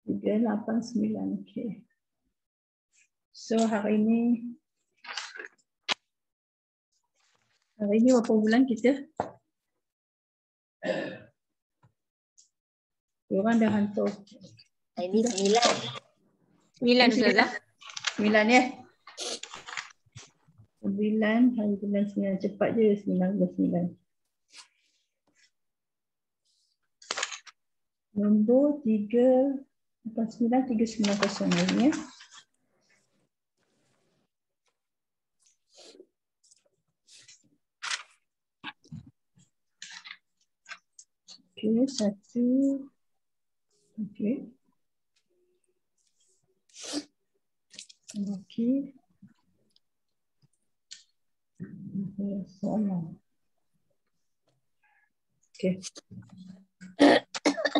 389. Okay. So hari ini berapa bulan kita? Diorang dah hantar. Ini 9. 9 Ustazah. 9 ya? 9 hari bulan 9. Cepat je 9. Nombor 389 ini ya. Okey, 1. Okey. Okey. Soalan. Okey.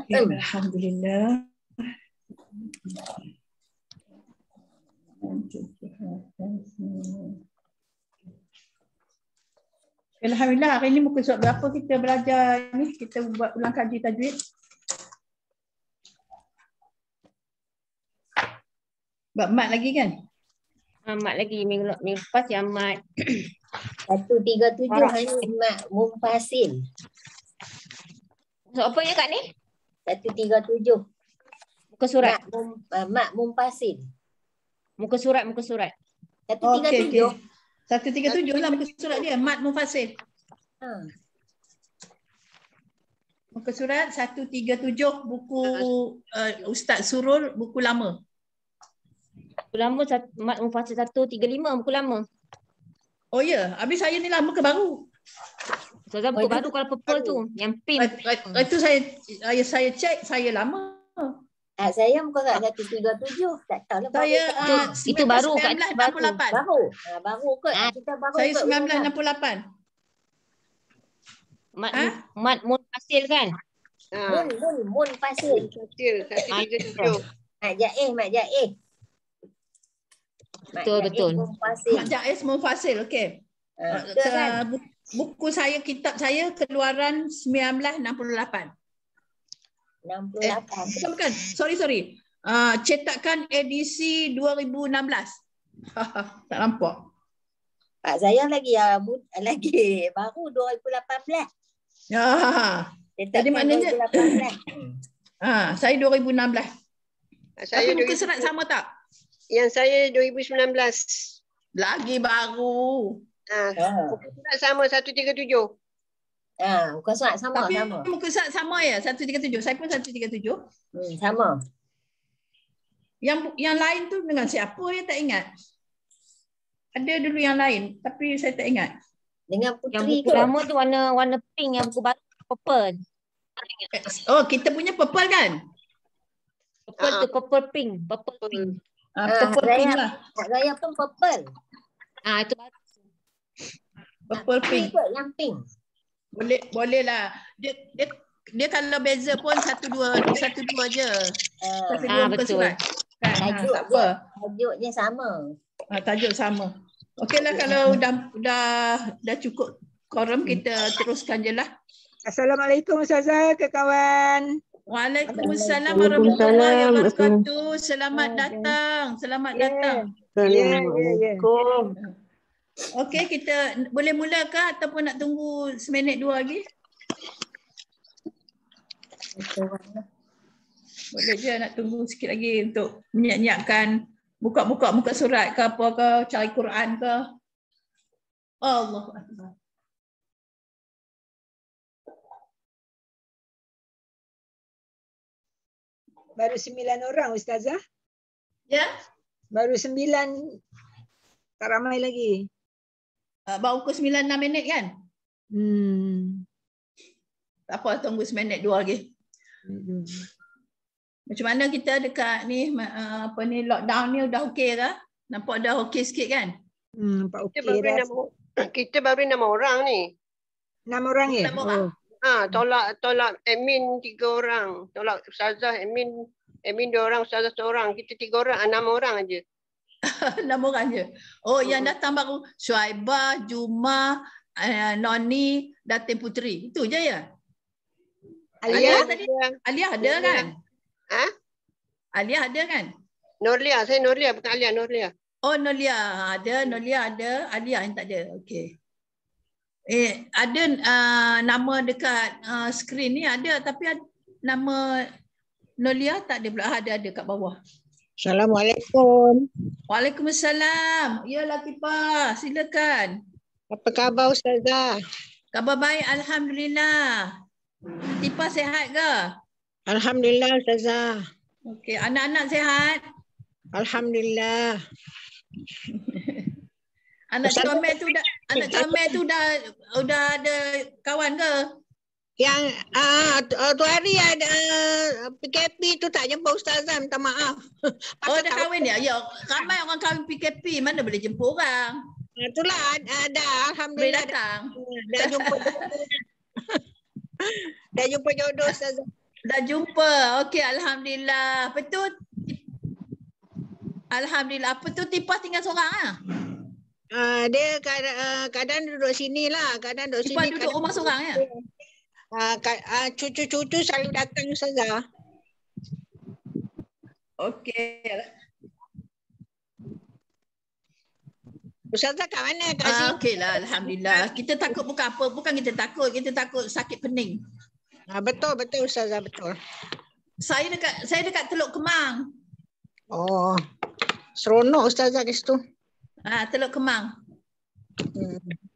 Alhamdulillah. Alhamdulillah, hari ini muka surat berapa kita belajar ni? Kita buat ulang kaji tajwid. Buat mat lagi kan? Mat lagi minggu lepas yang mat. 137 hanya mat mumpasil. So apa ya Kak ni? 137. Muka surat. Mat mumpasil. Muka surat. 137. Okey. 137 lah muka surat dia, mat mufasil. Muka surat 137 buku Ustaz Surul, buku lama. Buku lama mat mufasil 135 buku lama. Oh ya, habis saya ni lama ke baru? Ustazah buku baru kalau purple tu, yang pink. Itu saya cek, saya lama. Saya muka surat 137. Tak tahu lah. Saya itu baru Kak. 1968. Baru kot. Kita baru Saya kot 1968. Mat mufasil kan? Mun pasil. 137. Mak Jaiz. Betul. Mak Jaiz mufasil, okey. Buku saya, kitab saya keluaran 1968. 68. Bukan. Sorry. Cetakan edisi 2016. Tak nampak. Pak saya lagi baru 2018. Jadi maknanya 2018. saya 2016. Saya Tapi muka surat sama tak? Yang saya 2019. Lagi baru. Muka surat sama 137. Muka surat sama. Tapi muka surat sama ya, 137. Saya pun 137. Sama. Yang lain tu dengan siapa ya, tak ingat. Ada dulu yang lain tapi saya tak ingat. Dengan Putri. Yang buku lama tu warna pink, yang buku baru purple. Oh, kita punya purple kan? Purple tu purple pink. Purple pink lah. Saya pun purple. Itu baru. Purple pink. Yang pink. Boleh lah. Dia kalau beza pun satu dua je. Muka betul. surat. Tajuknya sama. Tajuk sama. Okeylah, kalau dah cukup quorum, kita teruskan je lah. Assalamualaikum Ustazah, kawan. Waalaikumsalam warahmatullahi wabarakatuh. Selamat datang. Assalamualaikum. Okey, kita boleh mula ke ataupun nak tunggu seminit dua lagi? Boleh je nak tunggu sikit lagi untuk menyiapkan buka-buka muka surat ke apa ke, cari Quran ke. Allahu Akbar. Baru 9 orang Ustazah. Ya? Baru 9. Tak ramai lagi. Baru ke 96 minit kan? Tak apa, tunggu seminit dua lagi. Macam mana kita dekat ni lockdown ni dah okey ke? Nampak dah okey sikit kan? Nampak okey dah. Kita baru 6 orang ni. 6 orang ya? 6 orang. Tolak admin 3 orang. Tolak ustazah admin 2 orang, ustazah 1 orang. Kita 3 orang, 6 orang aja. 6 orang je. Oh, yang datang baru Shuaibah, Juma, Noni, Datin Putri. Itu je ya? Alia tadi? Alia ada kan? Alia ada kan? Nurlia, saya Nurlia bukan Alia, Nurlia. Oh, Nolia ada, Nolia ada, Alia yang tak ada. Okey. Ada nama dekat skrin ni ada, tapi nama Nolia tak ada pula. Ada kat bawah. Assalamualaikum. Waalaikumsalam. Ya Latifah, silakan. Apa khabar Ustazah? Khabar baik, alhamdulillah. Latifah sihat ke? Alhamdulillah Ustazah. Okey, anak-anak sihat? Alhamdulillah. Anak Ustazah, comel tu dah ada kawan ke? Yang tu hari ada PKP tu tak jumpa Ustazah, minta maaf. Oh, dah kahwin ya? Ya, ramai orang kahwin PKP, mana boleh jumpa orang. Itulah ada, Boleh alhamdulillah datang. dah jumpa. Dah jumpa jodoh Ustazah. Dah jumpa. Okey, alhamdulillah. Betul. Alhamdulillah. Apa tu Tipah tinggal seorang ah? Dia kadang duduk sini lah, kadang duduk Tipah sini. duduk rumah seorang ya? Cucu-cucu selalu datang Ustazah. Okey. Ustazah kat mana? Kat sini? Okeylah, alhamdulillah. Kita takut bukan apa? Bukan kita takut sakit pening. Betul Ustazah, betul. Saya dekat Teluk Kemang. Oh. Seronok Ustazah kat situ. Teluk Kemang.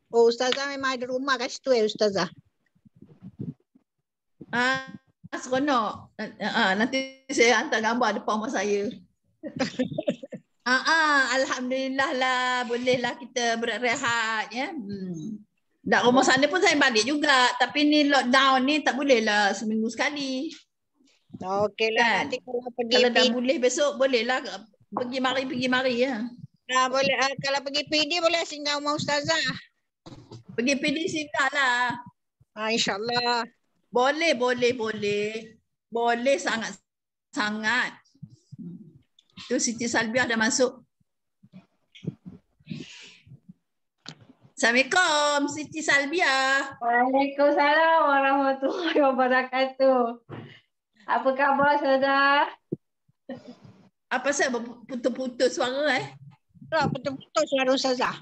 Oh, Ustazah memang ada rumah kat situ Ustazah. Seronok. Nanti saya hantar gambar depan rumah saya. Alhamdulillah lah, bolehlah kita berehat ya. Dak rumah sana pun saya balik juga, tapi ni lockdown ni tak boleh lah seminggu sekali. Okeylah, Kan? nanti kalau pergi Kalau dah boleh besok bolehlah pergi mari ya. boleh kalau pergi PD boleh singgah rumah Ustazah. Pergi PD singgah lah. InsyaAllah. Boleh. Boleh sangat. Tu Siti Salbiah dah masuk. Assalamualaikum Siti Salbiah. Waalaikumsalam warahmatullahi wabarakatuh. Apa khabar Ustazah? Apa saya putus-putus suara Betul-betul suara Ustazah.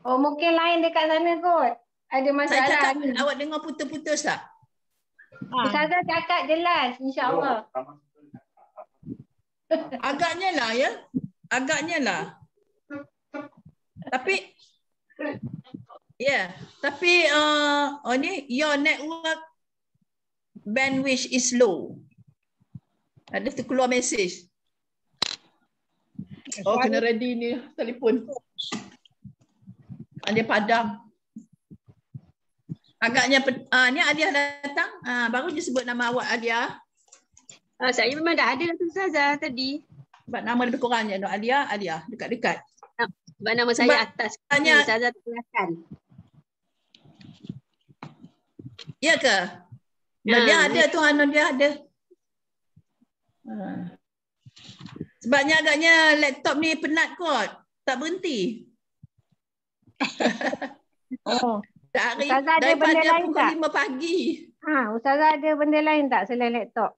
Oh mungkin lain dekat sana kot. Ada Saya masalah cakap ni. awak dengar putus-putus tak? Ustazah cakap jelas insya-Allah. Agaknya lah ya. Tapi tapi ni your network bandwidth is low. Ada terkeluar mesej. Oh, kena ready ni telefon. Dia padam. Agaknya ni Alia datang. Baru je sebut nama awak Alia. Saya memang dah ada lah tu Ustazah tadi. Sebab nama lebih kurang je. Alia, dekat-dekat. Sebab nama saya atas. Ustazah terkeluarkan. Ya ke? Dia ada tu, dia ada. Sebabnya agaknya laptop ni penat kot. Tak berhenti. Oh. Dari, Ustazah ada benda daripada lain pukul tak? 5 pagi. Ustazah ada benda lain tak selain laptop?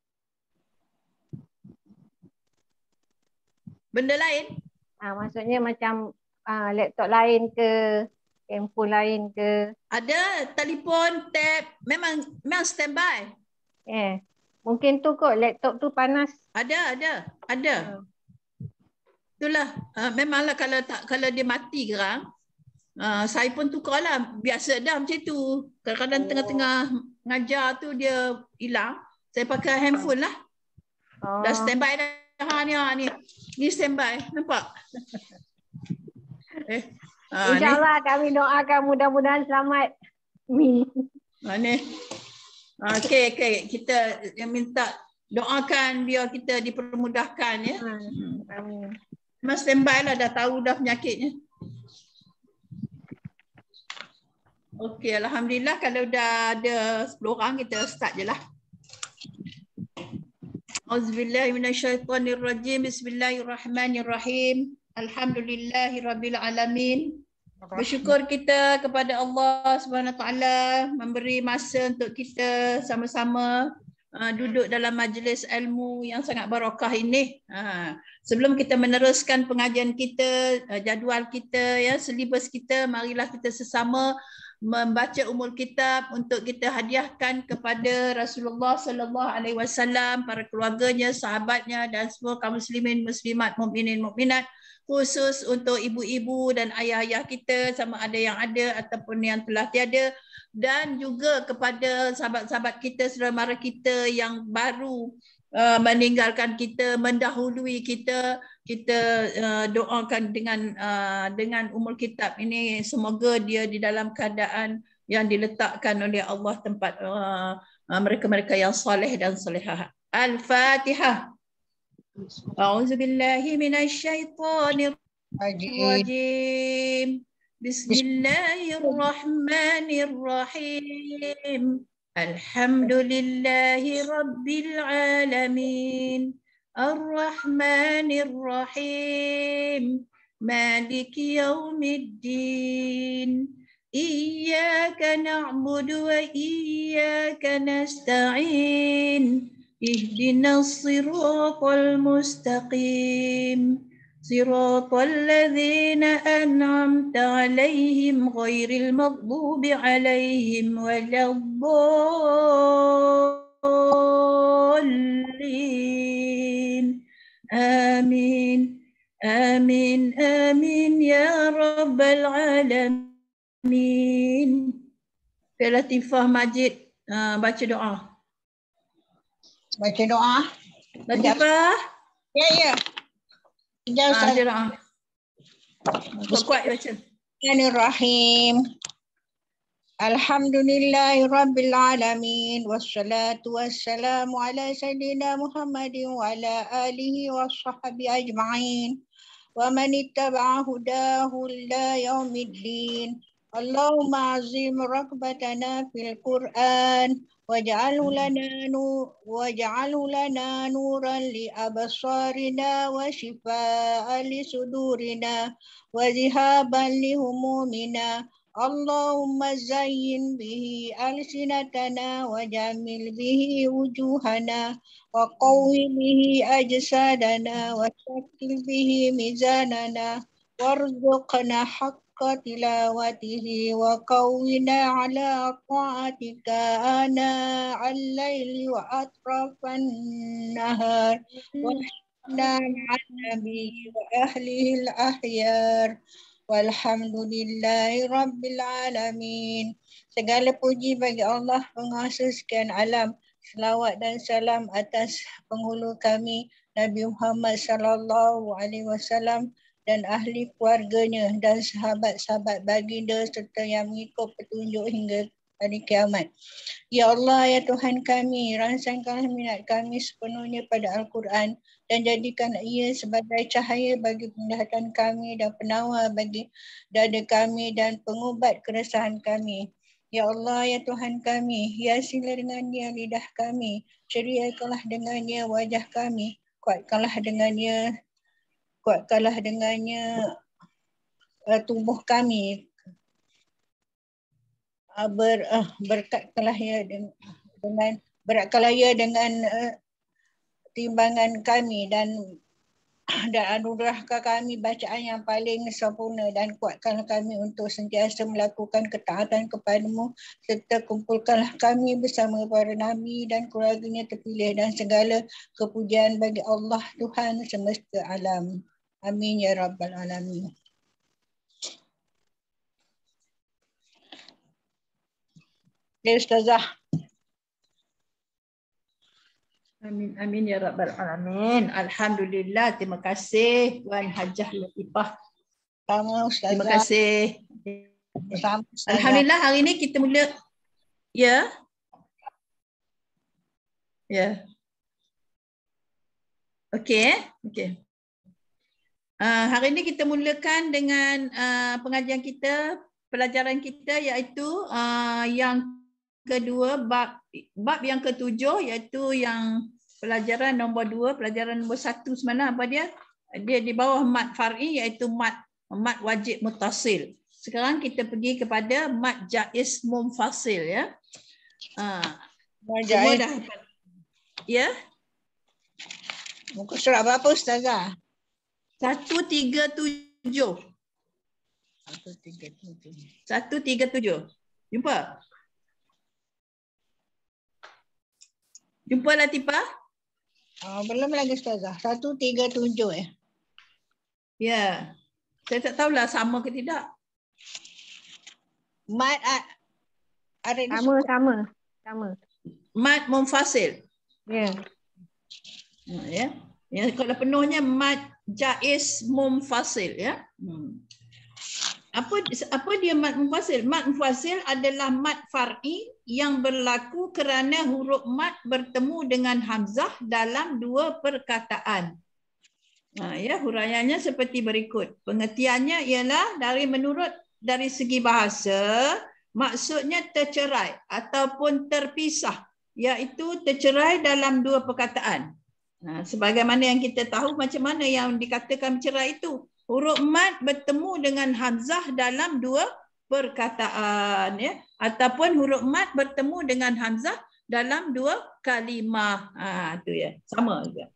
Benda lain? Maksudnya macam laptop lain ke, handphone lain ke? Ada telefon, tab, memang standby. Mungkin tu kot laptop tu panas. Ada. Itulah. Memanglah kalau dia mati gerang, saya pun tukarlah. Biasa dah macam tu. Kadang-kadang tengah-tengah ngajar tu dia hilang. Saya pakai handphone lah. Dah standby dah. Ni standby. Nampak? InsyaAllah kami doakan mudah-mudahan selamat. Ni. Okey. Kita minta doakan biar kita dipermudahkan ya. Amin. Mas standby lah, dah tahu dah penyakitnya. Okey, alhamdulillah kalau dah ada 10 orang kita start je lah. Auzubillahiminasyaitonirrajim. Bismillahirrahmanirrahim. Alhamdulillahirabbil alamin. Bersyukur kita kepada Allah Subhanahu Wa Taala memberi masa untuk kita sama-sama duduk dalam majlis ilmu yang sangat barakah ini. Sebelum kita meneruskan pengajian kita, jadual kita, ya, silibus kita, marilah kita sesama membaca umul kitab untuk kita hadiahkan kepada Rasulullah sallallahu alaihi wasallam, para keluarganya, sahabatnya dan semua kaum muslimin, muslimat, mukminin, mukminat, khusus untuk ibu-ibu dan ayah-ayah kita sama ada yang ada ataupun yang telah tiada, dan juga kepada sahabat-sahabat kita, saudara mara kita yang baru meninggalkan kita, mendahului kita. Kita doakan dengan umul kitab ini, semoga dia di dalam keadaan yang diletakkan oleh Allah tempat mereka-mereka yang soleh dan solehah. Al-Fatihah. A'udzubillahi minasyaitonir rajim. Bismillahirrahmanirrahim. Alhamdulillahi rabbil alamin. Ar-Rahmanir Rahim. Maliki yaumiddin. Iyyaka na'budu wa iyyaka nasta'in. Ihdinas siratal mustaqim. Siratal ladzina an'amta 'alaihim ghairil maghdubi 'alaihim waladdallin. Amin. Amin. Amin ya rabbal alamin. Latifah Majid baca doa. Baca doa. Latifah. Ya. Baca doa. Kuat baca. Bismillahirrahmanirrahim. Alhamdulillahi rabbil alamin. Wassalatu wassalamu ala sayyidina Muhammadin wa ala alihi wa sahbihi ajma'in. Wa man ittaba'a hudahu ila yaumiddin. Allahumma azim rakbatana fil Qur'an. Waj'alhu lana nuran li absarina wa shifaa'an li sudurina wa zihaban li humumina. Allahumma zayyin bihi alsinatana wa jamil bihi wujuhana wa qawwi bihi ajsadana wa shakkil bihi mizanana warzuqna haqqa tilawatihi wa qawwina ala ta'atika ana al-layli wa atrafan nahar wa hina al-nabi wa ahlihi al-ahyar. Walhamdulillahi rabbil alamin. Segala puji bagi Allah penguasa sekian alam. Selawat dan salam atas penghulu kami Nabi Muhammad sallallahu alaihi wasallam dan ahli keluarganya dan sahabat-sahabat baginda serta yang mengikut petunjuk hingga hari kiamat. Ya Allah, ya Tuhan kami, rangsangkanlah minat kami sepenuhnya pada Al-Quran dan jadikan ia sebagai cahaya bagi penglihatan kami dan penawar bagi dada kami dan pengubat keresahan kami. Ya Allah, ya Tuhan kami, hiasilah dengannya lidah kami, ceriakanlah dengannya wajah kami, kuatkanlah dengannya tubuh kami, berkatkanlah ia dengan timbangan kami dan anugerahkan kami bacaan yang paling sempurna dan kuatkanlah kami untuk sentiasa melakukan ketaatan kepadamu serta kumpulkanlah kami bersama para nabi dan keluarganya terpilih dan segala kepujian bagi Allah Tuhan semesta alam. Amin ya rabbal alamin. Ya Ustazah. Amin, amin ya rabbal alamin. Alhamdulillah, terima kasih Puan Hajah Latifah. Sama Ustazah. Terima kasih. Sama Ustazah. Alhamdulillah, hari ini kita mula. Ya. Ya. Okey. Hari ini kita mulakan dengan pengajian kita, pelajaran kita iaitu yang kedua, bab yang ketujuh, iaitu yang pelajaran nombor 2, pelajaran nombor 1 sebenarnya apa dia? Dia di bawah mad far'i iaitu mad wajib muttasil. Sekarang kita pergi kepada mad jaiz munfasil ya. Semua dah Ya. Muka surat berapa Ustazah? 137. 137. Jumpa? Jumpa Latifah? Belum lagi Ustazah. 137 Ya. Saya tak tahulah sama ke tidak. Mat ada di Sama. Mad munfasil. Ya. Ya. Ya, kalau penuhnya mad jaiz munfasil ya. Apa dia mad munfasil? Mad munfasil adalah mad far'i yang berlaku kerana huruf mad bertemu dengan hamzah dalam dua perkataan. Ya, huraiannya seperti berikut. Pengertiannya ialah dari segi bahasa, maksudnya tercerai ataupun terpisah, iaitu tercerai dalam dua perkataan. Sebagaimana yang kita tahu macam mana yang dikatakan bercerai itu. Huruf mad bertemu dengan hamzah dalam dua perkataan, ya, ataupun huruf mad bertemu dengan hamzah dalam dua kalimah. Itu ya, sama juga.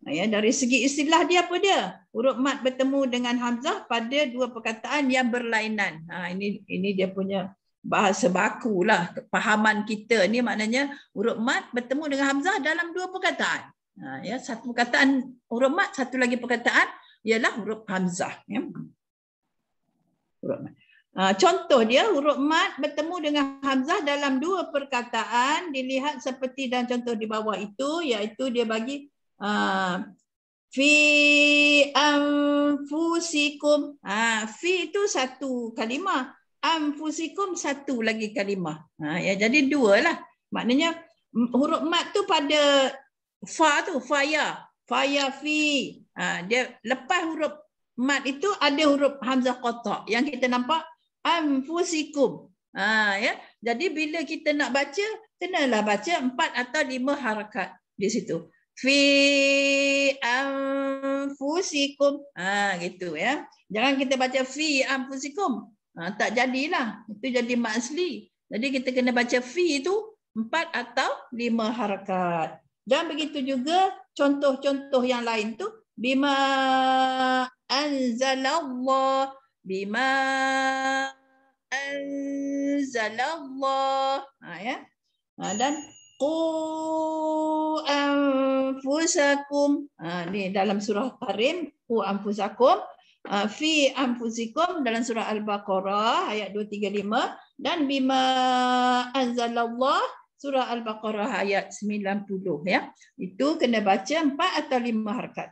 Ya, dari segi istilah dia apa dia? Huruf mad bertemu dengan hamzah pada dua perkataan yang berlainan. Ini dia punya bahasa baku lah. Kepahaman kita ni maknanya huruf mad bertemu dengan hamzah dalam dua perkataan. Ya, satu perkataan huruf mad, satu lagi perkataan ialah huruf hamzah. Ya. Huruf mad. Contoh dia, huruf mad bertemu dengan hamzah dalam dua perkataan dilihat seperti dalam contoh di bawah itu, iaitu dia bagi fi anfusikum. Fi itu satu kalimah, anfusikum satu lagi kalimah. Ya, jadi dua lah. Maknanya huruf mad tu pada fa tu, faya fi. Dia lepas huruf mad itu ada huruf hamzah qata yang kita nampak anfusikum. Ya. Jadi bila kita nak baca, kenalah baca 4 atau 5 harakat di situ. Fi anfusikum. Gitu ya. Jangan kita baca fi anfusikum. Tak jadilah. Itu jadi mad asli. Jadi kita kena baca fi itu 4 atau 5 harakat. Dan begitu juga contoh-contoh yang lain tu, bima anzalallah, bima anzalallah. Ya. Dan qu anfusakum. Ni dalam surah Tarim, qu anfusakum. Fi anfusikum dalam surah Al-Baqarah ayat 235, dan bima anzalallah surah Al-Baqarah ayat 90 ya. Itu kena baca 4 atau 5 harakat.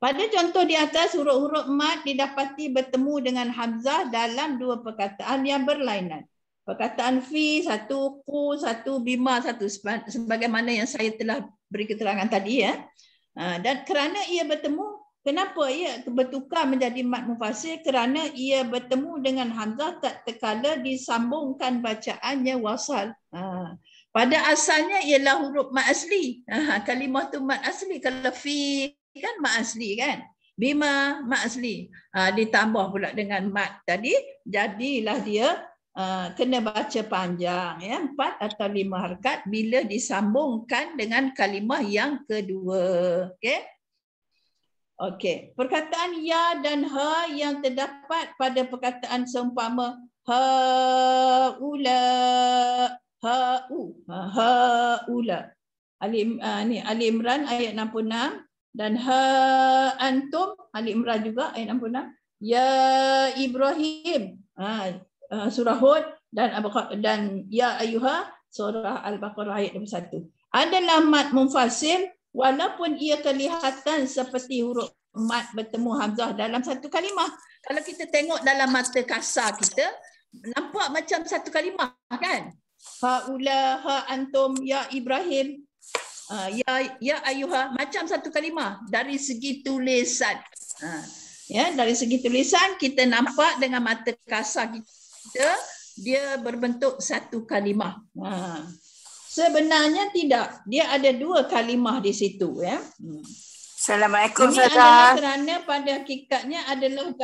Pada contoh di atas, huruf-huruf mad didapati bertemu dengan hamzah dalam dua perkataan yang berlainan. Perkataan fi satu, ku satu, bima satu, sebagaimana yang saya telah beri keterangan tadi ya. Dan kerana ia bertemu, kenapa ia bertukar menjadi mad munfasil? Kerana ia bertemu dengan hamzah tak terkala disambungkan bacaannya wasal. Pada asalnya ialah huruf mad asli. Kalimah tu mad asli. Kalau fi kan mad asli kan. Bima mad asli. Ditambah pula dengan mad tadi, jadilah dia kena baca panjang ya, 4 atau 5 harakat bila disambungkan dengan kalimah yang kedua. Okey. Okey, perkataan ya dan ha yang terdapat pada perkataan seumpama haula, haula. Ali Imran ayat 66, dan ha antum Ali Imran juga ayat 66. Ya Ibrahim surah Hud, dan ya ayyuha surah Al-Baqarah ayat 21. Adalah mad munfasil walaupun ia kelihatan seperti huruf mad bertemu hamzah dalam satu kalimah. Kalau kita tengok dalam mata kasar kita, nampak macam satu kalimah kan? Haula, ha antum, ya Ibrahim, ya ayyuha, macam satu kalimah dari segi tulisan. Ya, dari segi tulisan kita nampak dengan mata kasar kita dia berbentuk satu kalimah. Sebenarnya tidak, dia ada dua kalimah di situ ya. Assalamualaikum Ustazah. Kerana pada hakikatnya adalah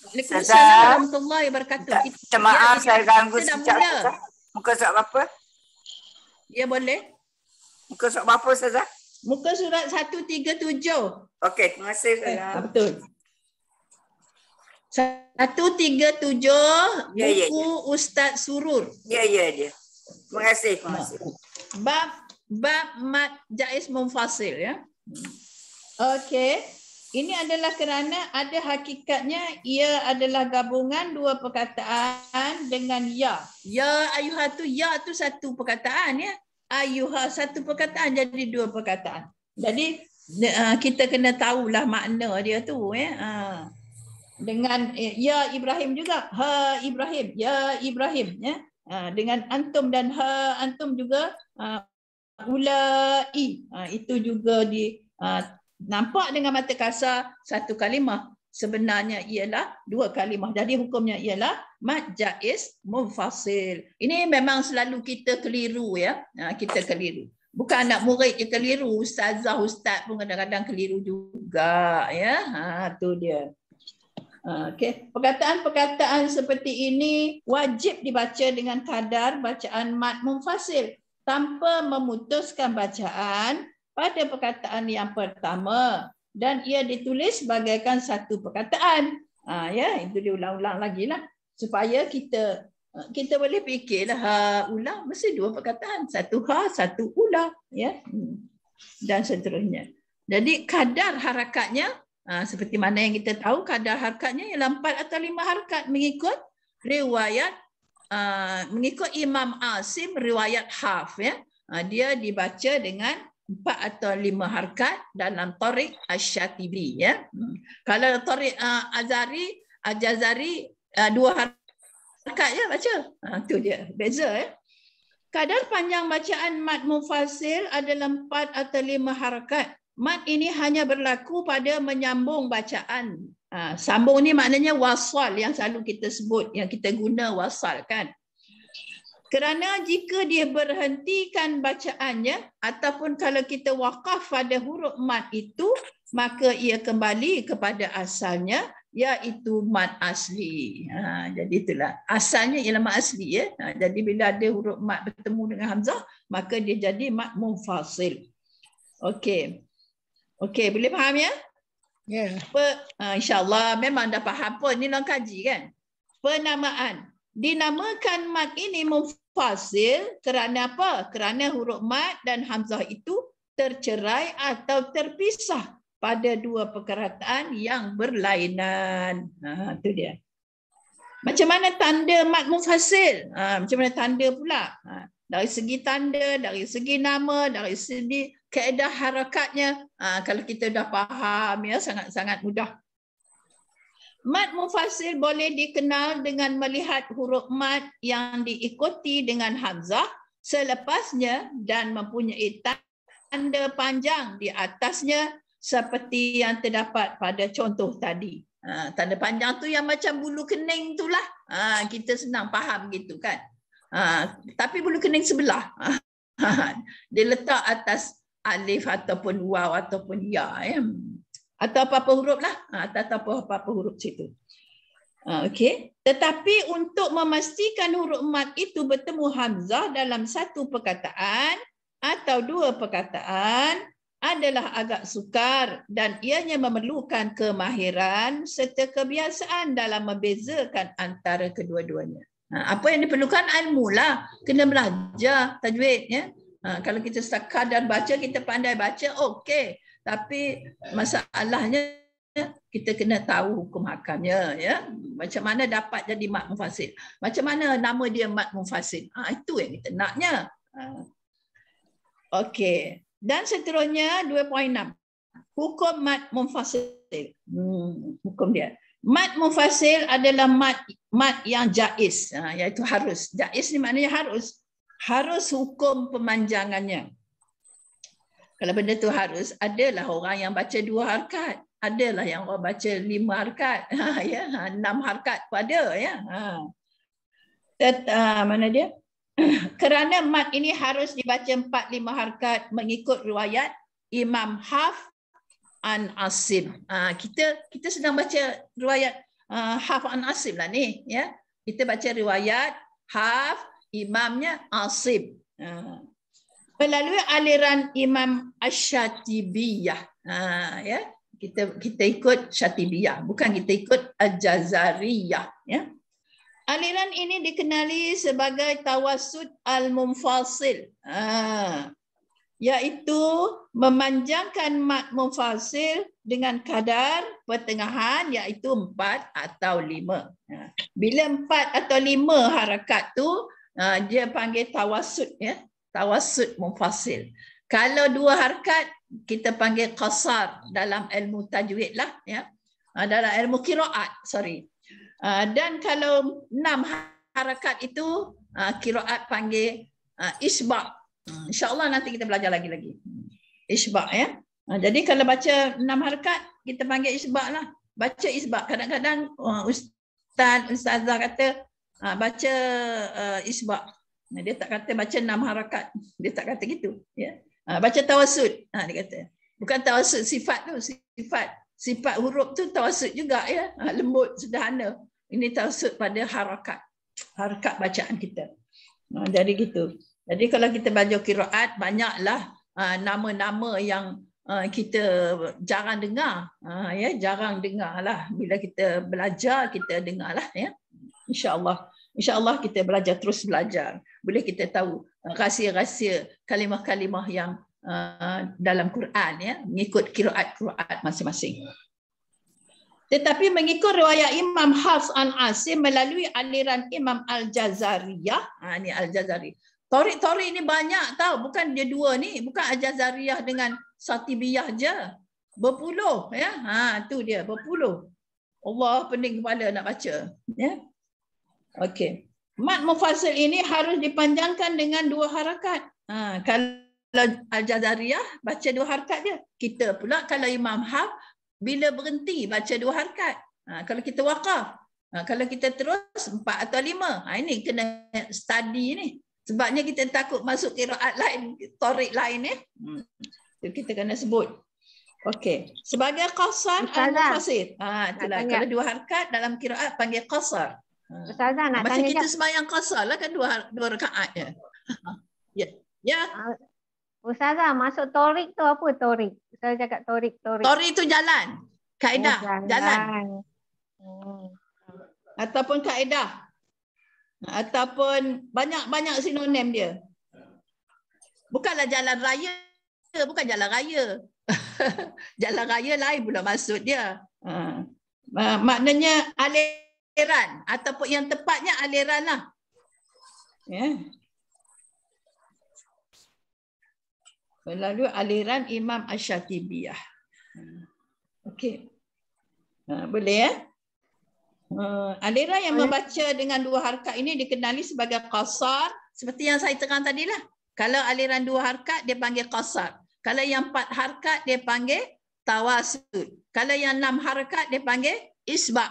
Waalaikumsalam warahmatullahi wabarakatuh. Minta maaf saya ganggu sekejap. Muka surat berapa? Ya boleh. Muka surat berapa Ustazah? Muka surat 137. Okey, terima kasih Ustazah. Betul. 137 Ya, ya, buku Ustaz Surur. Ya, dia. Terima kasih. Bab mad jaiz munfasil ya. Okey. Ini adalah kerana ada hakikatnya ia adalah gabungan dua perkataan dengan ya. Ya ayuha tu, ya tu satu perkataan ya. Ayuha satu perkataan jadi dua perkataan. Jadi kita kena tahulah makna dia tu ya. Dengan ya Ibrahim juga, ha Ibrahim, ya Ibrahim ya. Dengan antum dan ha antum juga ulai. Itu juga nampak dengan mata kasar satu kalimah, sebenarnya ialah dua kalimah. Jadi hukumnya ialah mad jaiz munfasil. Ini memang selalu kita keliru ya. Kita keliru. Bukan anak murid je keliru, ustaz pun kadang-kadang keliru juga ya. Tu dia. Okey, perkataan-perkataan seperti ini wajib dibaca dengan kadar bacaan mad munfasil tanpa memutuskan bacaan pada perkataan yang pertama dan ia ditulis bagaikan satu perkataan. Ya, itu diulang-ulang lagi lah supaya kita boleh fikirlah ha ulang mesti dua perkataan, satu ha satu ulang ya. Dan seterusnya. Jadi kadar harakatnya seperti mana yang kita tahu, kadar harakatnya ialah 4 atau 5 harakat mengikut riwayat mengikut Imam Asim riwayat Haf ya. Dia dibaca dengan 4 atau 5 harakat dalam Tariq Asy-Syatibi ya. Kalau Tariq Al-Jazari 2 harakat ya baca. Tu dia beza ya. Kadar panjang bacaan mad munfasil adalah 4 atau 5 harakat. Mad ini hanya berlaku pada menyambung bacaan. Sambung ni maknanya wasal yang selalu kita sebut, yang kita guna wasal kan. Kerana jika dia berhentikan bacaannya ataupun kalau kita wakaf pada huruf mad itu, maka ia kembali kepada asalnya iaitu mad asli. Jadi itulah asalnya ialah mad asli ya. Jadi bila ada huruf mad bertemu dengan hamzah, maka dia jadi mad munfasil. Okey. Okey, boleh faham ya? Ya. InsyaAllah memang dah faham pun. Ni orang kaji kan? Penamaan. Dinamakan mad ini munfasil kerana apa? Kerana huruf mad dan hamzah itu tercerai atau terpisah pada dua perkataan yang berlainan. Itu dia. Macam mana tanda mad munfasil? Macam mana tanda pula? Dari segi tanda, dari segi nama, dari segi kaedah harakatnya, kalau kita dah faham ya, sangat-sangat mudah. Mad munfasil boleh dikenal dengan melihat huruf mad yang diikuti dengan hamzah selepasnya dan mempunyai tanda panjang di atasnya seperti yang terdapat pada contoh tadi. Tanda panjang tu yang macam bulu kening itulah. Kita senang faham gitu kan. Tapi bulu kening sebelah. Dia letak atas alif ataupun waw ataupun ya. Atau apa-apa huruf lah. Atau apa-apa huruf situ. Okey. Tetapi untuk memastikan huruf mad itu bertemu hamzah dalam satu perkataan atau dua perkataan adalah agak sukar dan ianya memerlukan kemahiran serta kebiasaan dalam membezakan antara kedua-duanya. Apa yang diperlukan ilmu lah. Kena belajar tajwid ya. Kalau kita sekadar baca, kita pandai baca, okey. Tapi masalahnya kita kena tahu hukum hakamnya ya. Macam mana dapat jadi mad munfasil? Macam mana nama dia mad munfasil? Itu yang kita naknya. Okey. Dan seterusnya 2.6. Hukum mad munfasil. Hukum dia. Mad munfasil adalah mad yang jaiz, iaitu harus. Jaiz ni maknanya harus. Harus hukum pemanjangannya. Kalau benda tu harus, adalah orang yang baca 2 harakat. Adalah yang orang baca 5 harakat. 6 harakat pun ada. Ya. Mana dia? Kerana mad ini harus dibaca 4-5 harakat mengikut riwayat Imam Haf an Asim. Kita sedang baca riwayat Haf an Asim lah ni. Ya. Kita baca riwayat Haf, imamnya Asim. melalui aliran Imam Asy-Syatibiyah. Ya, kita ikut Syatibiyah, bukan kita ikut Al-Jazariyah. Ya. Aliran ini dikenali sebagai tawassut al-munfasil, iaitu memanjangkan mad munfasil dengan kadar pertengahan, iaitu 4 atau 5. Bila 4 atau 5 harakat tu, dia panggil tawassut, ya, tawassut munfasil. Kalau 2 harakat, kita panggil qasar dalam ilmu tajwid lah, ya, dalam ilmu qiraat, sorry. Dan kalau 6 harakat itu, qiraat panggil isba'. InsyaAllah nanti kita belajar lagi. Isba', ya. Jadi kalau baca 6 harakat, kita panggil isba' lah. Baca isba'. Kadang-kadang ustazah kata baca isba'. Dia tak kata baca 6 harakat. Dia tak kata gitu. Ya. Baca tawassut. Dia kata. Bukan tawassut sifat tu. Sifat huruf tu tawassut juga, ya. Lembut, sederhana. Ini tawassut pada harakat. Harakat bacaan kita. Jadi gitu. Jadi kalau kita belajar qiraat, banyaklah nama-nama yang kita jarang dengar. Ya, jarang dengar lah. Bila kita belajar, kita dengar lah. Ya. InsyaAllah kita belajar, terus belajar. Boleh kita tahu rahsia-rahsia kalimah-kalimah yang dalam Quran, ya, mengikut qiraat masing-masing. Tetapi mengikut riwayat Imam Hafs an Asim melalui aliran Imam Al-Jazariyah, ini Al-Jazari. Torik ni banyak tau, bukan dia 2 ni, bukan Al-Jazariyah dengan Syatibiyah je. Berpuluh, ya. Tu dia, berpuluh. Allah pening kepala nak baca, ya. Okey. Mad mufasil ini harus dipanjangkan dengan 2 harakat. Kalau Al-Jazariyah baca 2 harakat je. Kita pula kalau Imam Hafs bila berhenti baca 2 harakat. Kalau kita waqaf. Kalau kita terus 4 atau 5. Ini kena study ni. Sebabnya kita takut masuk qiraat lain, torik lain, kita kena sebut. Okey. Sebagai qasar al-mufassir. Itulah. Kalau 2 harakat dalam qiraat panggil qasar. Ustazah nak macam tanya kita sembahyang qasar lah kan 2 rakaat je. Ya. Ustazah, masuk torik tu apa torik? Ustazah cakap torik. Torik tu jalan. Kaedah. Jalan. Ataupun kaedah. Ataupun banyak sinonim dia. Bukanlah jalan raya. Bukan jalan raya. Jalan raya lain pula maksud dia. Maknanya aliran. Ataupun yang tepatnya aliran lah. Ya. Melalui aliran Imam Asy-Syatibiyah. Okey. Boleh, ya? Aliran yang membaca dengan 2 harakat ini dikenali sebagai qasar. Seperti yang saya terang tadi lah. Kalau aliran 2 harakat, dia panggil qasar. Kalau yang 4 harakat, dia panggil tawassut. Kalau yang 6 harakat, dia panggil isba'.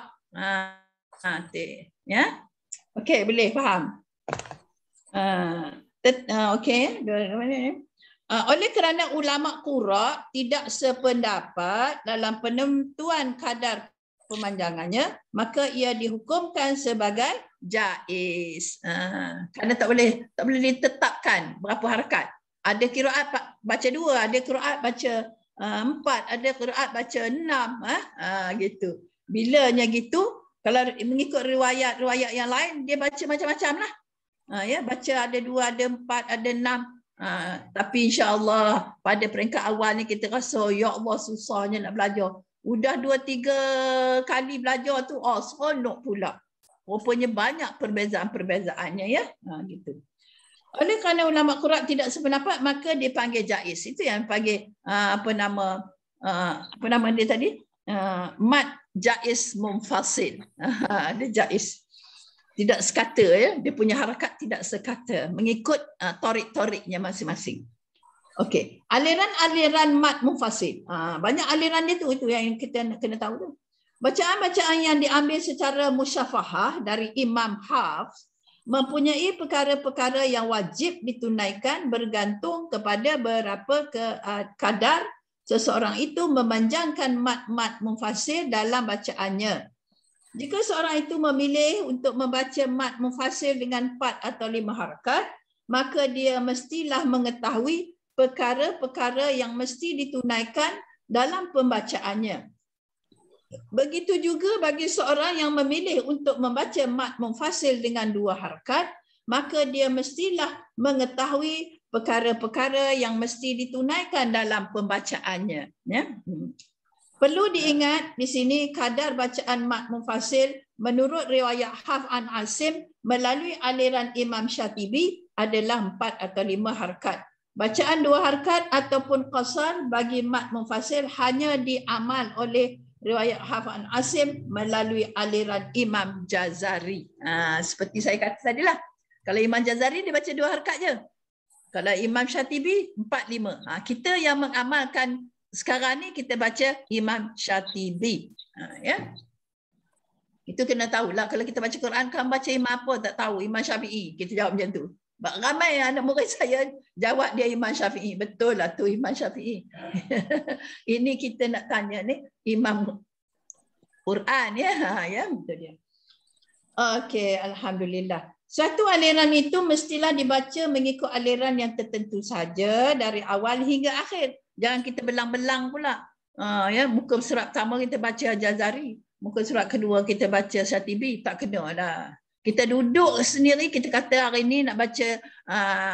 Ya? Okey, boleh faham? Okey. Oleh kerana ulama qura tidak sependapat dalam penentuan kadar pemanjangannya, maka ia dihukumkan sebagai jaiz. Kerana tak boleh ditetapkan berapa harakat. Ada qiraat baca 2, ada qiraat baca 4, ada qiraat baca 6, gitu. Bilanya gitu, kalau mengikut riwayat yang lain, dia baca macam-macam lah. Ya, baca ada 2, ada 4, ada 6. Tapi insya-Allah pada peringkat awal ni kita rasa ya Allah susahnya nak belajar. Udah 2-3 kali belajar tu seronok pula. Rupanya banyak perbezaan-perbezaannya, ya. Gitu. Oleh kerana ulama qura tidak sependapat, maka dia panggil jaiz. Itu yang panggil apa nama dia tadi? Mad jaiz munfasil. Dia jaiz. Tidak sekata, ya. Dia punya harakat tidak sekata. Mengikut torik-toriknya masing-masing. Okey. Aliran-aliran mad munfasil. Banyak aliran dia tu. Itu yang kita kena tahu tu. Bacaan-bacaan yang diambil secara musyafahah dari Imam Hafs mempunyai perkara-perkara yang wajib ditunaikan bergantung kepada berapa kadar seseorang itu memanjangkan mad-mad munfasil dalam bacaannya. Jika seorang itu memilih untuk membaca mad munfasil dengan 4 atau 5 harakat, maka dia mestilah mengetahui perkara-perkara yang mesti ditunaikan dalam pembacaannya. Begitu juga bagi seorang yang memilih untuk membaca mad munfasil dengan 2 harakat, maka dia mestilah mengetahui perkara-perkara yang mesti ditunaikan dalam pembacaannya. Ya. Perlu diingat di sini kadar bacaan mad munfasil menurut riwayat Hafs an Asim melalui aliran Imam Syatibi adalah 4 atau 5 harakat. Bacaan 2 harakat ataupun qasar bagi mad munfasil hanya diamal oleh riwayat Hafs an Asim melalui aliran Imam Jazari. Seperti saya kata tadilah. Kalau Imam Jazari dia baca 2 harakat je. Kalau Imam Syatibi 4-5. Kita yang mengamalkan sekarang ni kita baca Imam Syatibi. Ya. Itu kena tahulah. Kalau kita baca Quran kan baca imam apa tak tahu. Imam Syafi'i. Kita jawab macam tu. Ramai anak murid saya jawab dia Imam Syafi'i. Betul lah tu Imam Syafi'i. Ini kita nak tanya ni Imam Quran ya. Ya betul dia. Okey, alhamdulillah. Suatu aliran itu mestilah dibaca mengikut aliran yang tertentu saja dari awal hingga akhir. Jangan kita belang-belang pula. Ya, muka surat pertama kita baca Jazari, muka surat kedua kita baca Syatibi, tak kena lah. Kita duduk sendiri, kita kata hari ini nak baca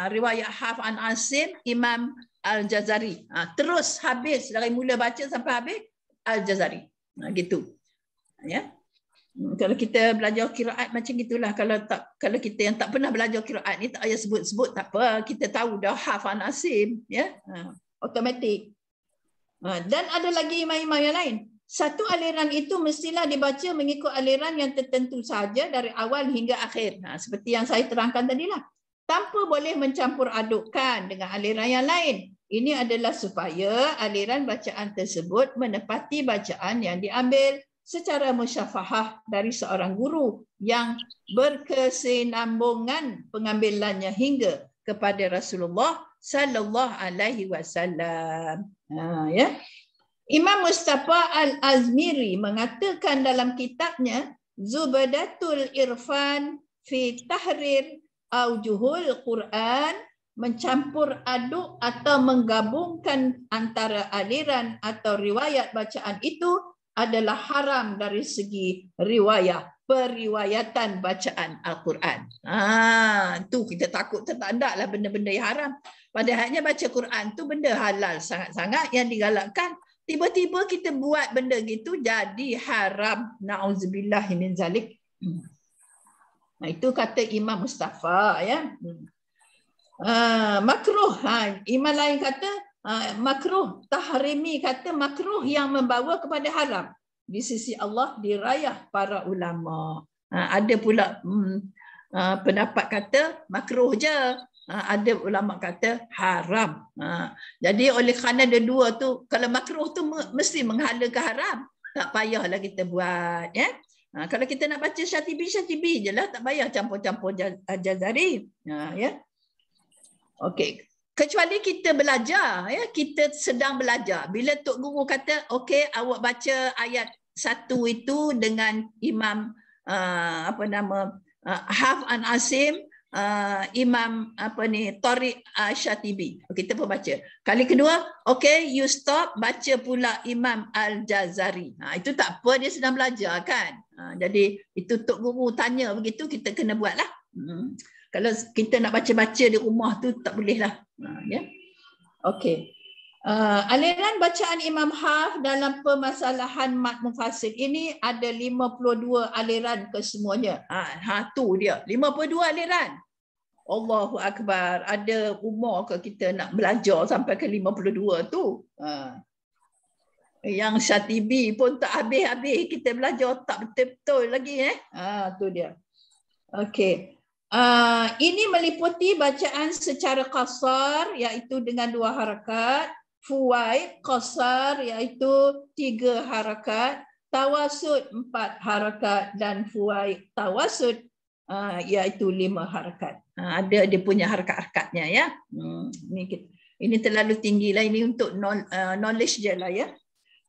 riwayat Hafs an Asim, Imam Al-Jazari. Terus habis, dari mula baca sampai habis, Al-Jazari. Gitu. Ya. Kalau kita belajar qiraat macam gitulah. Kalau kita yang tak pernah belajar qiraat ni tak payah sebut-sebut, tak apa. Kita tahu dah Hafs an Asim, ya. Automatik. Dan ada lagi imam-imam yang lain. Satu aliran itu mestilah dibaca mengikut aliran yang tertentu saja dari awal hingga akhir. Seperti yang saya terangkan tadilah. Tanpa boleh mencampur adukkan dengan aliran yang lain. Ini adalah supaya aliran bacaan tersebut menepati bacaan yang diambil secara musyafahah dari seorang guru yang berkesinambungan pengambilannya hingga kepada Rasulullah sallallahu alaihi wasallam. Ya. Imam Mustafa Al-Azmiri mengatakan dalam kitabnya Zubadatul Irfan fi Tahrir Aujuhul Quran, mencampur aduk atau menggabungkan antara aliran atau riwayat bacaan itu adalah haram dari segi periwayatan bacaan Al-Quran. Tu kita takut tak ada lah benda-benda yang haram. Padahalnya baca Quran tu benda halal sangat-sangat yang digalakkan. Tiba-tiba kita buat benda gitu jadi haram. Na'udzubillah min zalik. Itu kata Imam Mustafa ya. Makruh. Imam lain kata makruh. Tahrimi kata makruh yang membawa kepada haram. Di sisi Allah dirayah para ulama. Ada pula pendapat kata makruh je. Ada ulama kata haram. Jadi oleh kerana ada dua tu, kalau makruh tu mesti menghala ke haram. Tak payahlah kita buat. Ya? Kalau kita nak baca Syatibi je lah. Tak payah campur-campur Jazari. Ya? Okey. Kecuali kita belajar, ya, kita sedang belajar. Bila Tok Guru kata, okey, awak baca ayat 1 itu dengan Imam Hafs an Asim, Imam Tariq Syatibi. Kita pun baca. Kali kedua, okey, you stop, baca pula Imam Al-Jazari. Itu tak apa, dia sedang belajar kan. Jadi itu Tok Guru tanya begitu, kita kena buatlah. Kalau kita nak baca-baca di rumah tu tak boleh lah. Ya. Okey. Aliran bacaan Imam Hafs dalam permasalahan mad munfasil ini ada 52 aliran kesemuanya. Tu dia. 52 aliran. Allahu Akbar. Ada umur ke kita nak belajar sampai ke 52 tu? Yang Syatibi pun tak habis-habis kita belajar tak betul-betul lagi. Tu dia. Okey. Ini meliputi bacaan secara qasar iaitu dengan 2 harakat, fuwaid qasar iaitu 3 harakat, tawasud 4 harakat dan fuwaid tawasud iaitu 5 harakat. Ada dia punya harakat-harakatnya ya. Ini terlalu tinggi lah, ini untuk knowledge je lah ya.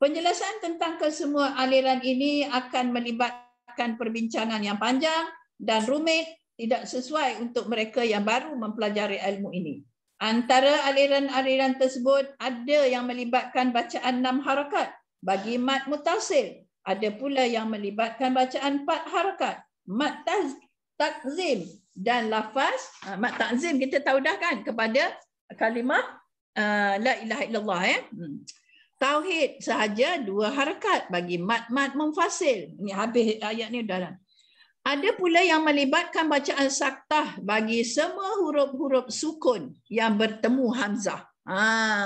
Penjelasan tentang kesemua aliran ini akan melibatkan perbincangan yang panjang dan rumit tidak sesuai untuk mereka yang baru mempelajari ilmu ini. Antara aliran-aliran tersebut ada yang melibatkan bacaan 6 harakat bagi mad mutasil. Ada pula yang melibatkan bacaan 4 harakat, mad takzim dan lafaz. Mad takzim kita tahu dah kan kepada kalimah la ilaha illallah ya. Tauhid sahaja 2 harakat bagi mad munfasil. Ini habis ayat ni dah lah. Ada pula yang melibatkan bacaan saktah bagi semua huruf-huruf sukun yang bertemu hamzah.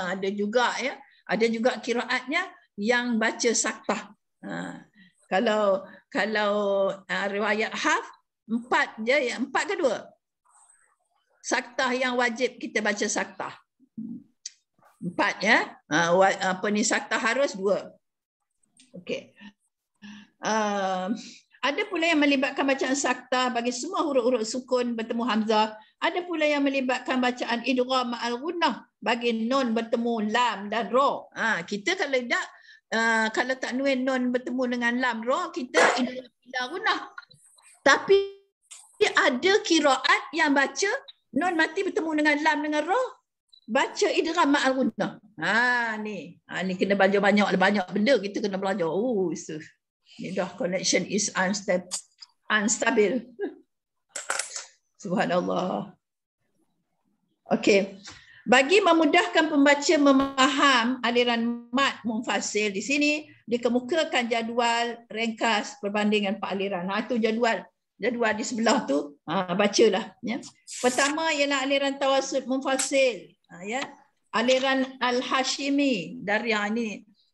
Ada juga ya. Ada juga qiraatnya yang baca saktah. Kalau riwayat Hafs 4 je ya, 4 ke 2? Saktah yang wajib kita baca saktah. 4 ya. Saktah harus 2. Okey. Ada pula yang melibatkan bacaan saktah bagi semua huruf-huruf sukun bertemu hamzah. Ada pula yang melibatkan bacaan idgham ma'al gunnah bagi nun bertemu lam dan ra. Kita kalau tak nun bertemu dengan lam ra, kita idgham ila gunnah. Tapi ada qiraat yang baca nun mati bertemu dengan lam dengan ra, baca idgham ma'al gunnah. Ni kena belajar banyak benda kita kena belajar. Ni dah connection is unstable. Subhanallah. Okey. Bagi memudahkan pembaca memaham aliran mad munfasil di sini dikemukakan jadual ringkas perbandingan aliran. Itu jadual di sebelah tu. Bacalah ya. Pertama ialah aliran tawasud munfasil. Ya. Aliran al-Hashimi dari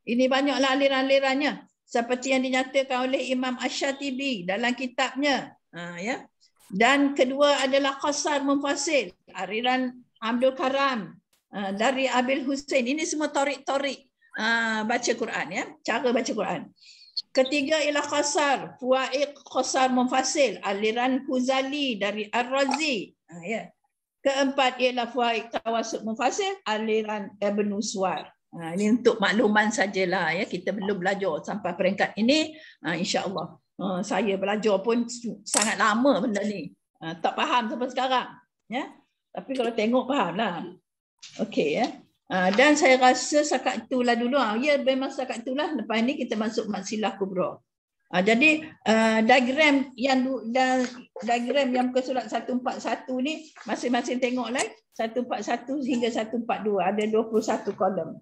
ini banyaklah aliran-alirannya. Seperti yang dinyatakan oleh Imam Asy-Syatibi dalam kitabnya. Ya. Dan kedua adalah qasar munfasil, aliran Abdul Karam dari Abil Husain. Ini semua torik-torik baca Quran ya, cara baca Quran. Ketiga ialah qasar, fuaiq qasar munfasil, aliran Huzali dari Ar-Razi. Ya. Keempat ialah fuaiq tawasud munfasil, aliran Ibn Suwar. Ini untuk makluman sajalah ya, kita belum belajar sampai peringkat ini. InsyaAllah saya belajar pun sangat lama benda ni, tak faham sampai sekarang ya, tapi kalau tengok fahamlah. Okey ya. Dan saya rasa setakat itulah dulu. Ya memang setakat itulah. Lepas ni kita masuk Maksilah Kubra. Jadi diagram yang muka surat 141 ni masing-masing tengoklah 141 hingga 142 ada 21 kolom.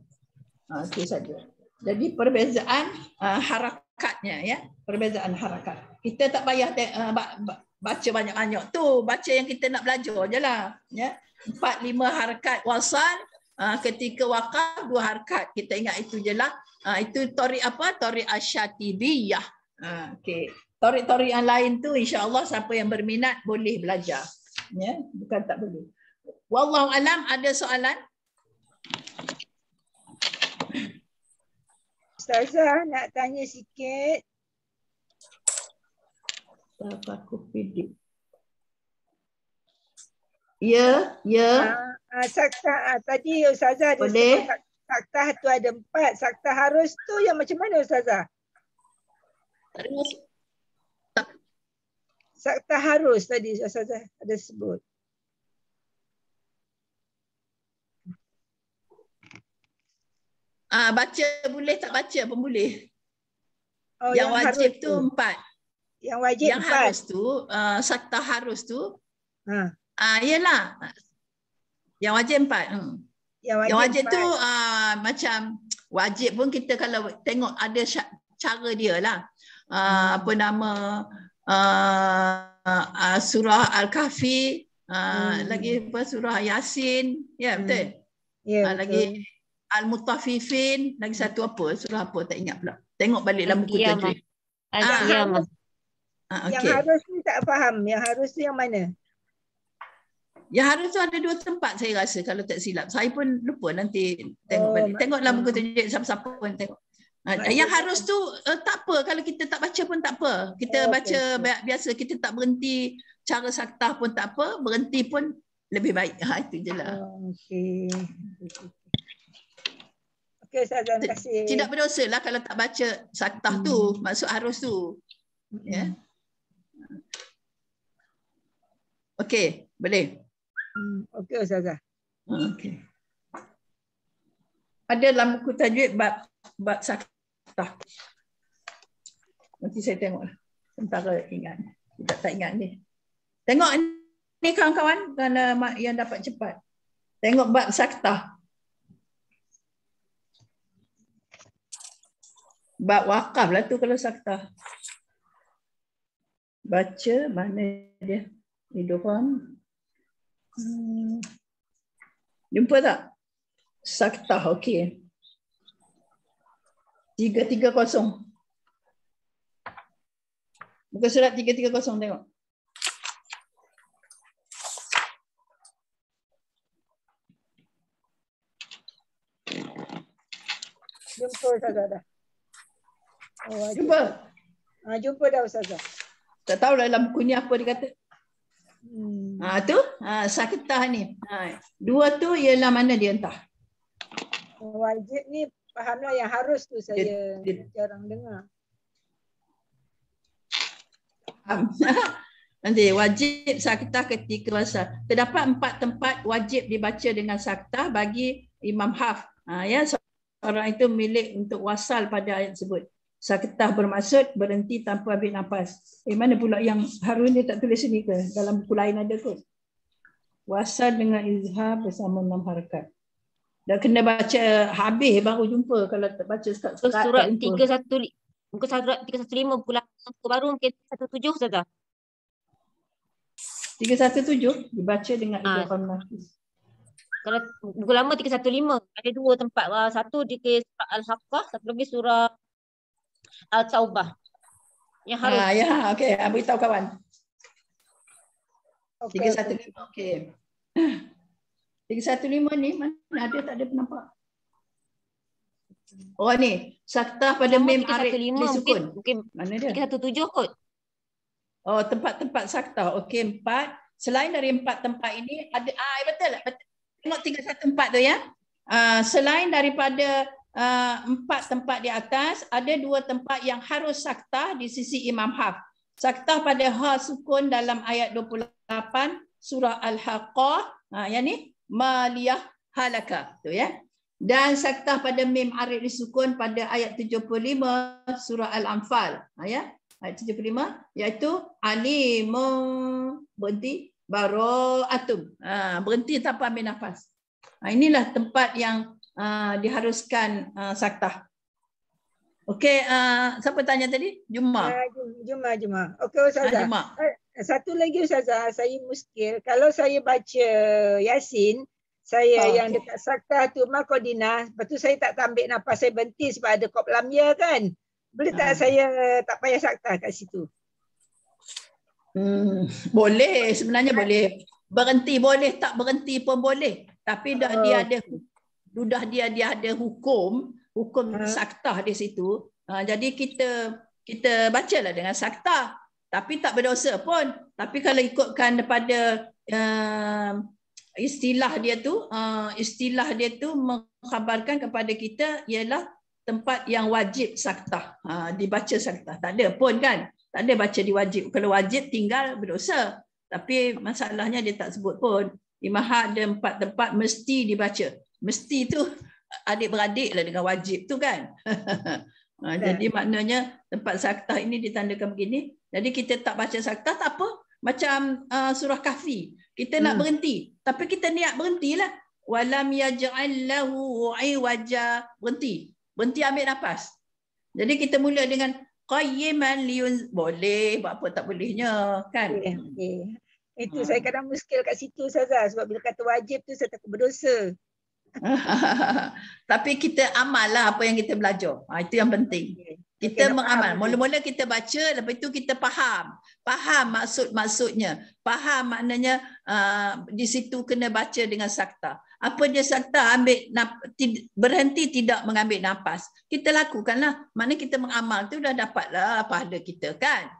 Itu saja. Jadi perbezaan harakatnya ya, perbezaan harakat. Kita tak payah baca banyak-banyak tu, baca yang kita nak belajar jelah ya. 4-5 harakat wasal, ketika waqaf 2 harakat. Kita ingat itu jelah. Itu torik apa? Torik Asy-Syatibiyah. Okey. Torik-torik yang lain tu insya-Allah siapa yang berminat boleh belajar. Ya, bukan tak boleh. Wallahu alam, ada soalan? Ustazah nak tanya sikit. Aku pilih. Ya. Saktah tadi Ustazah ada sebut saktah tu ada 4. Saktah harus tu yang macam mana Ustazah? Saktah harus tadi Ustazah ada sebut. Baca boleh, tak baca pun boleh. Yang wajib tu 4. Yang wajib 4. Yang harus tu, saktah harus tu. Yalah. Yang wajib 4. Yang wajib tu macam wajib pun kita kalau tengok ada cara dia lah. Apa nama surah Al-Kahfi, lagi apa surah Yasin, ya betul. Ya, lagi Al-Mutaffifin, lagi satu apa? Surah apa? Tak ingat pula. Tengok balik dalam buku tajwid. Yang harus ni tak faham. Yang harus tu yang mana? Yang harus tu ada 2 tempat saya rasa kalau tak silap. Saya pun lupa nanti tengok balik. Tengok dalam buku tajwid siapa-siapa pun tengok. Yang harus tu tak apa. Kalau kita tak baca pun tak apa. Kita baca biasa. Kita tak berhenti. Cara saktah pun tak apa. Berhenti pun lebih baik. Itu je lah. Okey. Okey, Ustazah, terima kasih. Tidak berdosa lah kalau tak baca saktah tu, maksud harus tu. Ya. Okey, boleh. Okey Ustazah. Okey. Ada dalam buku tajwid bab saktah. Nanti saya tengok sementara ingat. Tak ingat ni. Tengok ni kawan-kawan yang dapat cepat. Tengok bab saktah. Bab wakaf lah tu kalau saktah. Baca mana dia? Idgham. Jumpa tak? Saktah, okey. 330. Buka surat 330 tengok. Jumpa Ustazah dah. Jumpa? Jumpa dah Ustazah. Tak tahu lah dalam buku ni apa dia kata. Tu saktah ni. Dua tu ialah mana dia entah. Wajib ni fahamlah yang harus tu saya jarang dengar. Nanti wajib saktah ketika wasal. Terdapat 4 tempat wajib dibaca dengan saktah bagi Imam Hafs. Ya, seorang itu milik untuk wasal pada ayat tersebut. Saktah bermaksud berhenti tanpa ambil nafas. Mana pula yang Harun dia tak tulis sini ke? Dalam buku lain ada kot. Wasal dengan izhar bersama 6 harakat. Dah kena baca habis baru jumpa. Kalau tak baca surat 315 muka surat 315 buku baru mungkin 17 Ustazah. 317 dibaca dengan idgham nafis. Kalau buku lama 315 ada 2 tempat. Satu di surah Al-Haqqah, satu lagi surah Al-Taubah. Yang harus. Ya, okey. Beritahu kawan. 315 okey. 315 ni mana ada tak ada penampak? Oh ni, saktah pada mim arif disukun. Mungkin mana dia? 317 kot. Oh, tempat-tempat saktah. Okey, 4. Selain dari 4 tempat ini ada betul. Tengok 314 tu ya. Selain daripada 4 tempat di atas, ada 2 tempat yang harus saktah di sisi Imam Hafs. Saktah pada ha sukun dalam ayat 28 surah Al-Haqqah. Yang ni maliyah halaka tu ya. Dan saktah pada mim arif disukun pada ayat 75 surah Al-Anfal. Ya. Ayat 75 iaitu alimun berhenti bara'atum. Berhenti tanpa ambil nafas. Inilah tempat yang diharuskan saktah. Okey, siapa tanya tadi? Juma. Juma. Okey Ustazah. Satu lagi Ustazah, saya muskil. Kalau saya baca Yasin, saya yang dekat saktah tu Makodinah, lepas tu saya tak ambil nafas, saya berhenti sebab ada qaf lam ya kan. Boleh tak saya tak payah saktah kat situ? Boleh, sebenarnya boleh. Berhenti boleh, tak berhenti pun boleh. Tapi dia ada hukum saktah di situ. Jadi kita bacalah dengan saktah. Tapi tak berdosa pun. Tapi kalau ikutkan daripada istilah dia tu mengkhabarkan kepada kita ialah tempat yang wajib saktah. Dibaca saktah. Tak ada pun kan. Tak ada baca diwajib. Kalau wajib tinggal berdosa. Tapi masalahnya dia tak sebut pun. Imam Hafs ada 4 tempat mesti dibaca. Mesti tu adik-beradik lah dengan wajib tu kan. Jadi maknanya tempat saktah ini ditandakan begini. Jadi kita tak baca saktah tak apa. Macam surah Kahfi. Kita nak berhenti. Tapi kita niat berhentilah. Walam yaj'al lahu iwaja. Berhenti ambil nafas. Jadi kita mula dengan qayyiman liyun. Boleh, buat apa tak bolehnya kan. Okay. Itu saya kadang muskil kat situ Ustazah. Sebab bila kata wajib tu saya takut berdosa. Tapi kita amal lah apa yang kita belajar. Itu yang penting. Kita mengamal. Mula-mula kita baca, lepas itu kita faham. Faham maksudnya. Faham maknanya di situ kena baca dengan saktah. Apa dia saktah? Berhenti tidak mengambil nafas. Kita lakukanlah. Maknanya kita mengamal tu dah dapatlah pahala kita kan.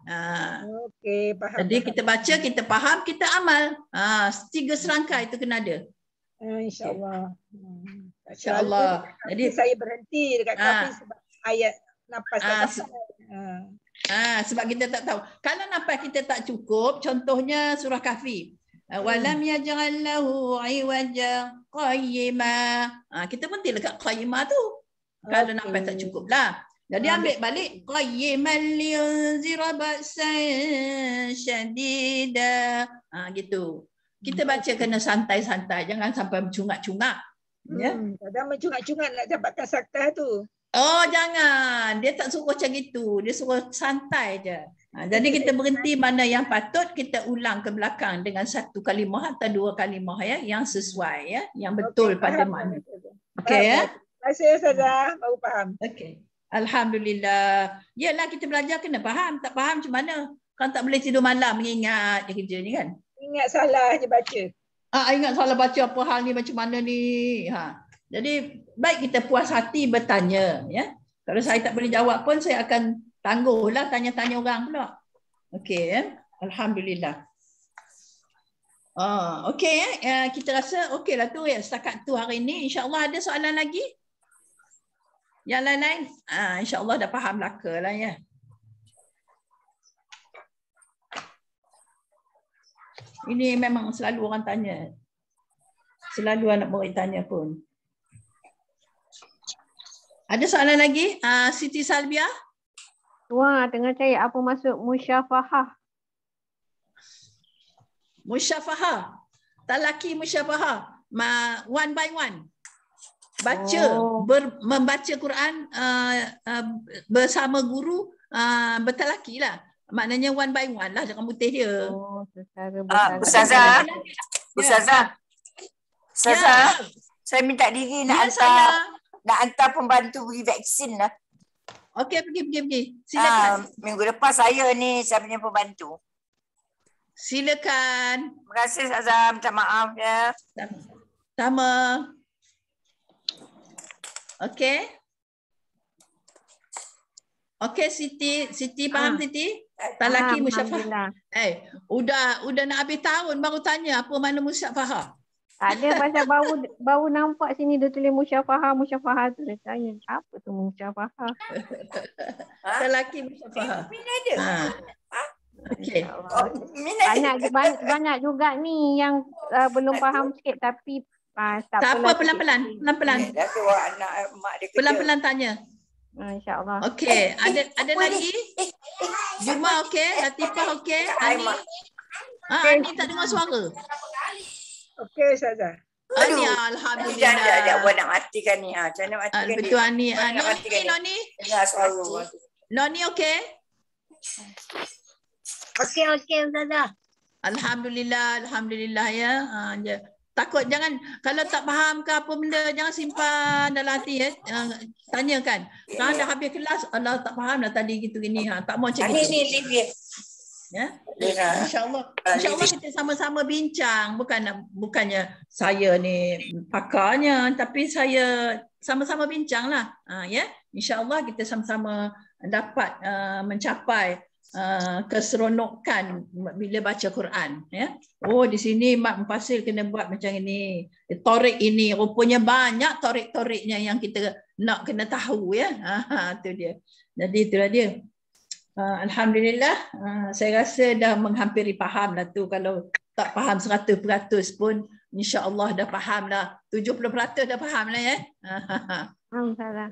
Okey, faham. Jadi kita baca, kita faham, kita amal. 3 serangkai itu kena ada. InsyaAllah. InsyaAllah. Jadi saya berhenti dekat kafi sebab ayat nafas sebab kita tak tahu. Kalau nafas kita tak cukup, contohnya surah Kahfi. Walam yaj'al lahu 'iwaja qayyima. Kita berhenti dekat qayyima tu. Kalau nafas tak cukup lah. Jadi ambil balik qayyiman liyunzira ba'san syadida. Gitu. Kita baca kena santai-santai, jangan sampai mencungak-cungak. Ya. Kadang mencungak-cungak nak dapatkan saktah tu. Oh, jangan. Dia tak suruh macam gitu. Dia suruh santai je. Jadi kita berhenti mana yang patut, kita ulang ke belakang dengan satu kalimah atau dua kalimah ya, yang sesuai ya, yang betul pada makna. Okey ya. Terima kasih Ustazah, baru faham. Okey. Alhamdulillah. Yalah kita belajar kena faham, tak faham macam mana? Kan tak boleh tidur malam mengingat je kerja ni kan. Ingat salah je baca. Ingat salah baca apa hal ni macam mana ni. Jadi baik kita puas hati bertanya ya. Kalau saya tak boleh jawab pun saya akan tangguhlah tanya-tanya orang pula. Okey ya. Alhamdulillah. Okey ya. Kita rasa okeylah tu ya setakat tu hari ni. Insya-Allah ada soalan lagi? Yang lain-lain insya-Allah dah faham laka lah ya. Ini memang selalu orang tanya. Selalu anak murid tanya pun. Ada soalan lagi? Siti Salbia? Wah, tengah cari apa maksud musyafahah. Musyafahah. Talaki musyafahah. One by one. Baca. Membaca Quran bersama guru bertalaki lah. Maknanya one by one lah, jangan putih dia. Ustazah. Saya minta diri nak hantar pembantu pergi vaksin lah. Okey, pergi. Silakan. Minggu lepas saya punya pembantu. Silakan. Terima kasih Ustazah, minta maaf ya. Sama. Okey. Okey Siti faham Siti? Talaki musyafahah. Udah nak habis tahun baru tanya apa makna musyafahah. Ada pasal baru nampak sini dia tulis musyafahah tu dia tanya apa tu musyafahah. Talaki musyafahah. Mina ada. Okey. Banyak juga ni yang belum faham sikit tapi tak apa pelan-pelan. Pelan-pelan tanya. InsyaAllah. Okey, ada lagi? Juma okey, Latifah okey, Ani. Ani tak dengar suara. Okey Ustazah. Ani alhamdulillah. Dia buat nak matikan ni. Macam mana matikan betul Ani. Noni. Dengar suara. Noni okey? Okey Ustazah. Alhamdulillah ya. Takut jangan kalau tak faham ke apa benda jangan simpan dalam hati ya. Tanyakan. Kalau dah habis kelas Allah tak faham dah tadi gitu gini tak mau macam gitu. Ni. Ya. Insya-Allah kita sama-sama bincang bukannya saya ni pakarnya tapi saya sama-sama bincanglah. Ya. Insya-Allah kita sama-sama dapat mencapai keseronokan bila baca Quran ya. Di sini Mak Mufassir kena buat macam ini. Torik ini rupanya banyak torik-toriknya yang kita nak kena tahu ya. Tu dia. Jadi itulah dia. Alhamdulillah saya rasa dah menghampiri faham lah tu. Kalau tak faham 100% pun insya-Allah dah faham lah. 70% dah faham lah ya. Alhamdulillah.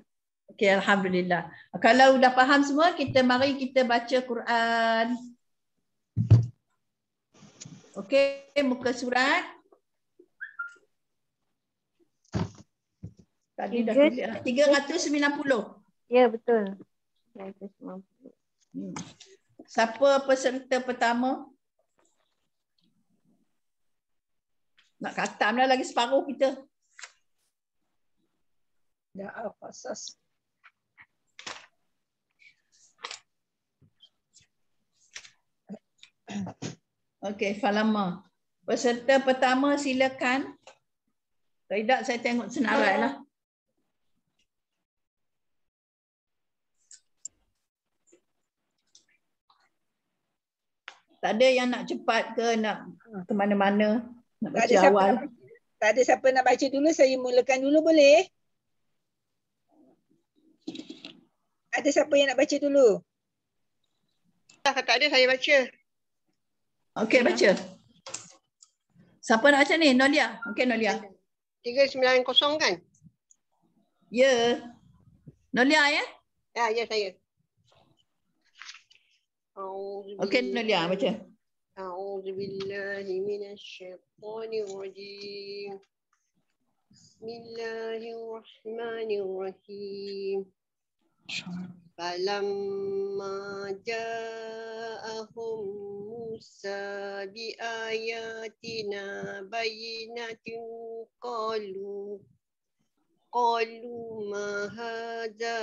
Okey, alhamdulillah. Kalau dah faham semua, mari kita baca Quran. Okey, muka surat. Tadi dah tulis 390. Ya, betul. 390. Siapa peserta pertama? Nak khatam lagi separuh kita. Ya, asas. Okey, Falama. Peserta pertama silakan. Tidak, saya tengok senarai lah. Tak ada yang nak cepat ke nak ke mana-mana nak baca awal. Tak ada siapa nak baca dulu, saya mulakan dulu boleh? Ada siapa yang nak baca dulu? Tak ada, saya baca. Okey, baca. Siapa nak baca ni? Nolia. Okey, Nolia. 390 kan? Ya. Nolia ya? Ya, saya. Okey, Nolia baca. A'udzubillahi minasyaitonirrajim. Bismillahirrahmanirrahim. Falamma ja'ahum Musa biayatina bayyinatin qalu ma hadza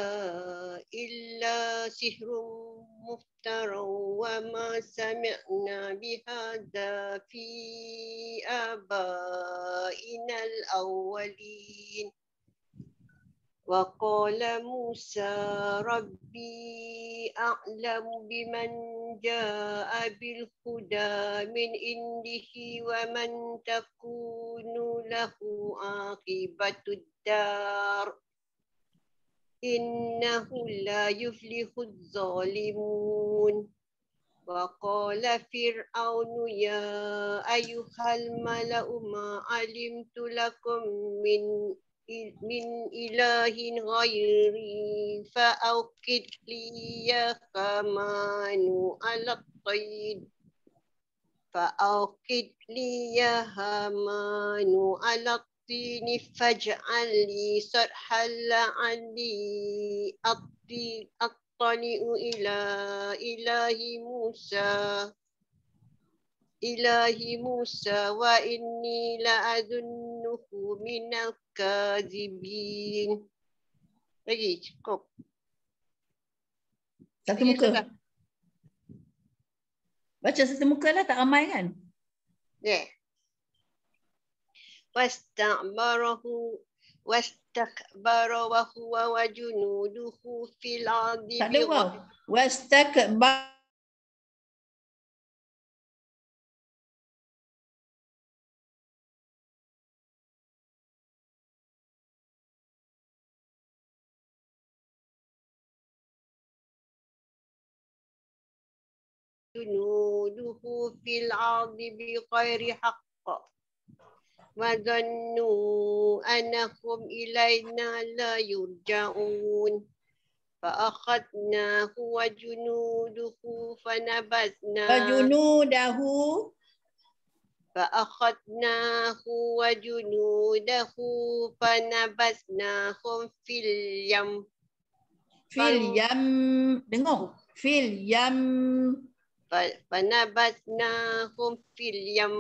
illa sihrun muftarun wa ma sami'na bihadza fi abainal awwalin. وقال موسى ربي أعلم بمن جاء بالهدى من عنده ومن تكون له عاقبة الدار إنه لا يفلح الظالمون. وقال فرعون يا أيها الملأ ما علمت لكم من إله غيري فأوقد لي يا هامان على الطين فاجعل لي صرحا لعلي أطلع إلى إله موسى وإني لأظنه من الكاذبين. Lagi cukup. Satu muka. Baca satu muka lah, tak ramai kan? Ya. Wastakbara wa huwa wa junuduhu fil ardi. Tak ada wow. Wastakbara. junuduhu fil ardi bighairi haqq wa dhannu annahum ilaina la yurja'un fa akhadnahu wa junuduhu fanabasnahum fil yam. Dengar. Fil yam. فنبذناهم في اليم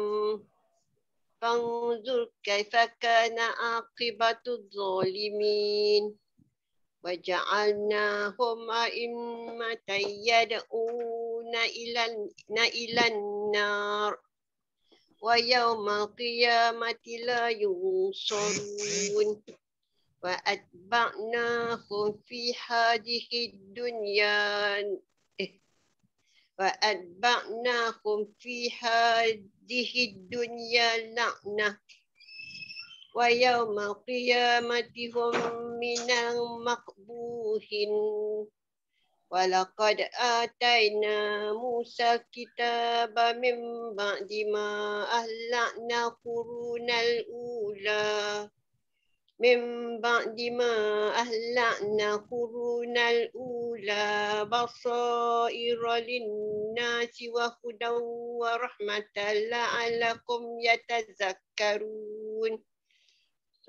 فانظر كيف كان عاقبة الظالمين وجعلناهم أئمة يدعون إلى النار ويوم القيامة لا ينصرون وأتبعناهم في هذه الدنيا لعنة ويوم القيامة هم من المقبوحين ولقد آتينا موسى الكتاب من بعد ما أهلكنا القرون الأولى بصائر للناس وهدى ورحمة لعلكم يتذكرون.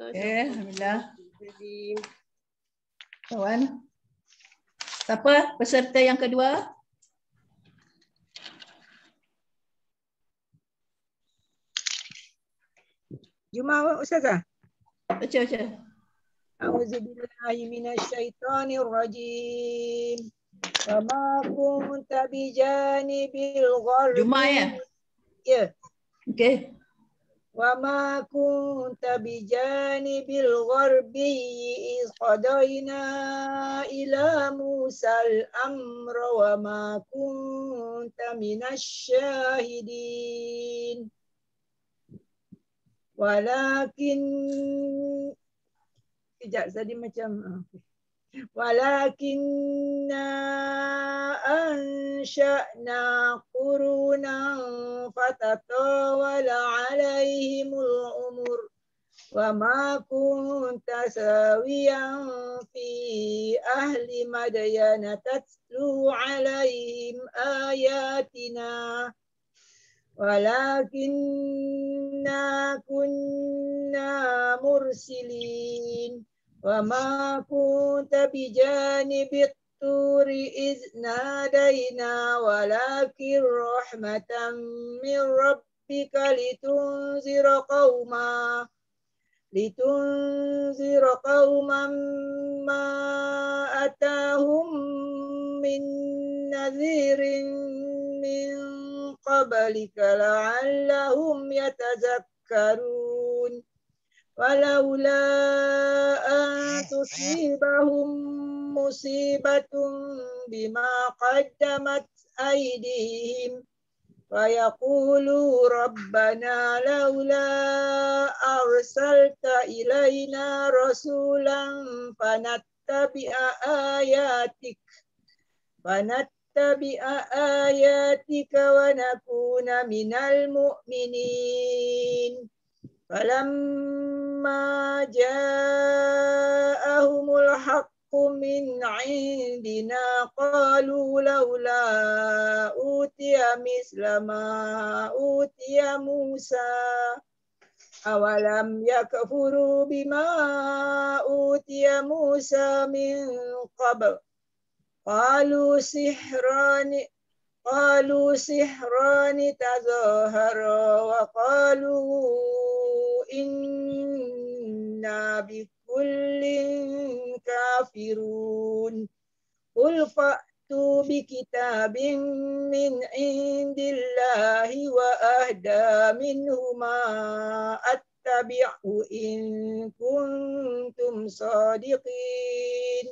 Alhamdulillah. Kawan. Siapa peserta yang kedua? Juma Ustazah. Baca. A'udzubillahi minasyaitonir rajim. Wa ma kunta bijanibil gharbi. Juma ya? Ya. Okey. Wa ma kunta bijanibil gharbi iz qadayna ila Musa al-amra wa ma kunta minasyahidin. Walakin sekejap tadi macam walakinna ansha'na qurunan fatatawala alaihimul umur wa ma kunta sawiyan fi ahli madyana tatlu alaihim ayatina walakinna kunna mursilin wa ma kunta bijanibit turi iz nadaina walakin rahmatan min rabbika litunzira qauman ma atahum min nadhirin min qablika la'allahum yatazakkarun walaula an tusibahum musibatun bima qaddamat aydihim ويقولوا ربنا لولا أرسلت إلينا رسولا فنتبع آياتك ونكون من المؤمنين فلما جاءهم الحق من عندنا قالوا لولا أوتي مثل ما أوتي موسى أولم يكفروا بما أوتي موسى من قبل قالوا سحران تظاهرا وقالوا إنا بكل كافرون قل فأتوا بكتاب من عند الله وأهدى منهما أتبعه إن كنتم صادقين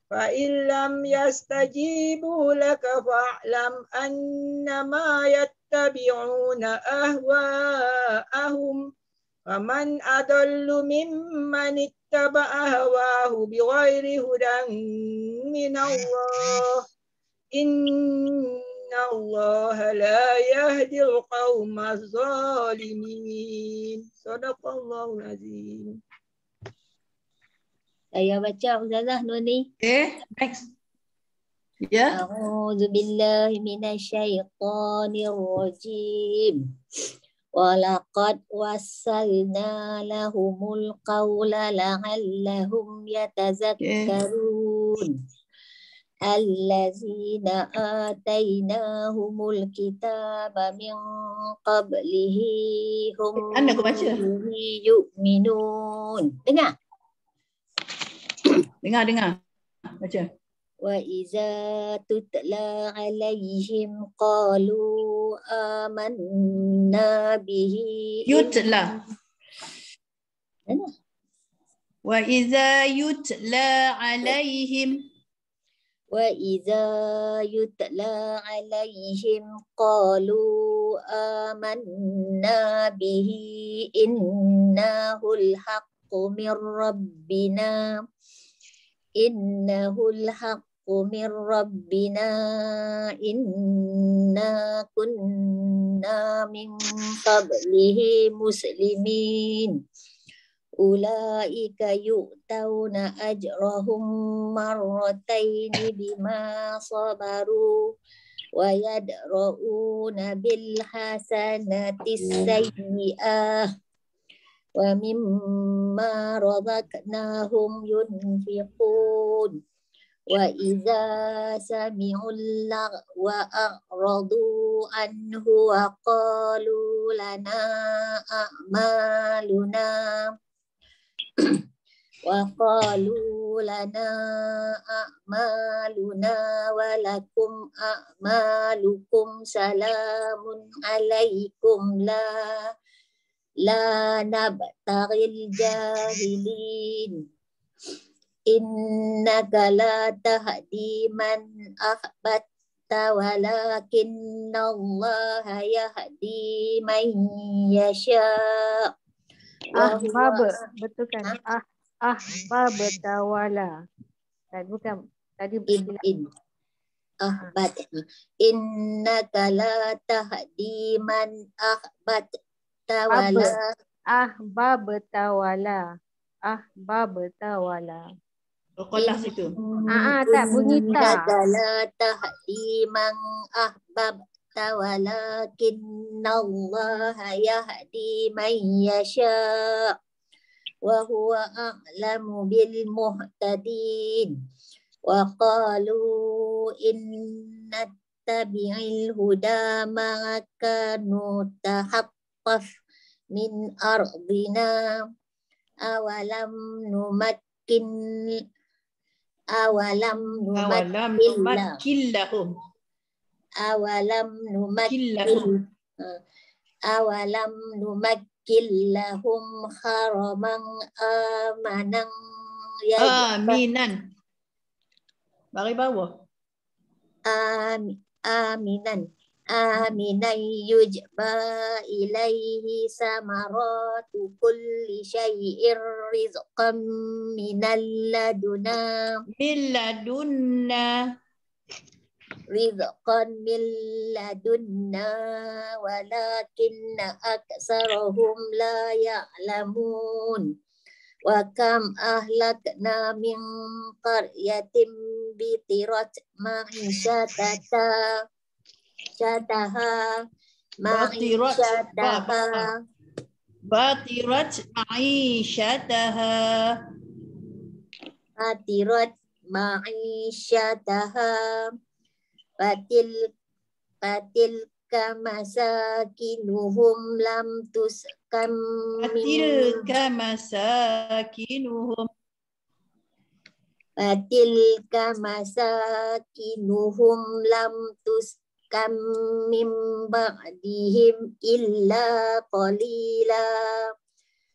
فإن لم يستجيبوا لك فاعلم أنما يتبعون أهواءهم ومن أضل ممن اتبع هواه بغير هدى من الله إن الله لا يهدي القوم الظالمين صدق الله العظيم. Saya baca Ustazah Nurni. Next. Ya. A'udzu billahi minasyaitonir rajim. Walaqad wassalna lahumul qawla la'allahum yatazakkarun. Allazina atainahumul kitaba min qablihi hum bihi yu'minun. Dengar. Dengar. Baca. Wa iza tutla alaihim qalu amanna bihi. Yutla. Wa iza yutla alaihim. Wa iza yutla alaihim qalu amanna bihi innahul haqqu min rabbina. Innahul haqqu min rabbina inna kunna min qablihi muslimin. Ulaika yu'tawna ajrahum marrataini bima sabaru wa yadra'una bil hasanatis sayyi'ah wa mimma razaqnahum yunfiqun wa idza sami'ul lagwa a'radu anhu wa qalu lana a'maluna wa lakum a'malukum salamun alaikum la nabtaghil jahilin innaka la tahdi man ahbatta walakinna Allah yahdi man yasha. Ahbab, betul kan? Ahbab tawala. Ustaz. Bukan. Tadi in ahbad. Innaka la tahdi man ahbadta wala. Ahbabtawala. Ahbabtawala. Qalah situ. Tak bunyi ta. Innaka la tahdi man ahbabta walakinallaha yahdi man yasha' wa huwa a'lamu bil muhtadin. Wa qalu inna tabi'il huda ma'aka nutahaqqaf min ardina awalam numakkin lahum. Awalam numakkin lahum haraman amanan Aminan. Bagi bawah. Aminan yujba ilaihi samaratu kulli syai'ir rizqan minal laduna. Rizqan min ladunna walakinna aksarahum la ya'lamun. Wa kam ahlakna min qaryatin bitirat ma'isyataha Batirat ma'isyataha Fatilka masakinuhum lam tuskan min ba'dihim illa qalila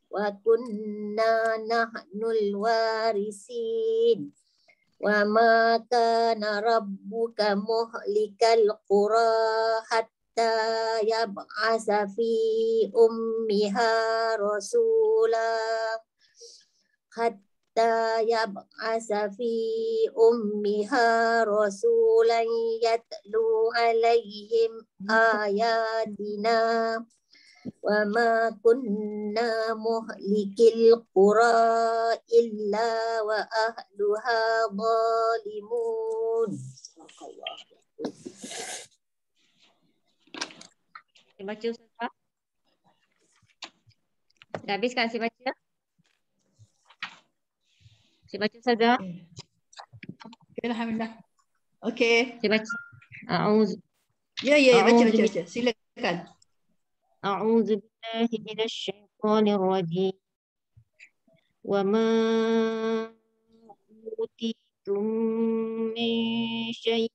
wa kunna nahnul warisin. Wa ma kana rabbuka muhlikal qura hatta yab'asa fi ummiha rasula yatlu alaihim ayatina wa ma kunna muhlikil qura illa wa ahluha zalimun. Baca Ustazah. Dah habis kan saya baca? Saya baca Ustazah. Okay, alhamdulillah. Okay. Saya baca. A'udzu. Ya, baca. Silakan. أعوذ بالله من الشيطان الرجيم وما أوتيتم من شيء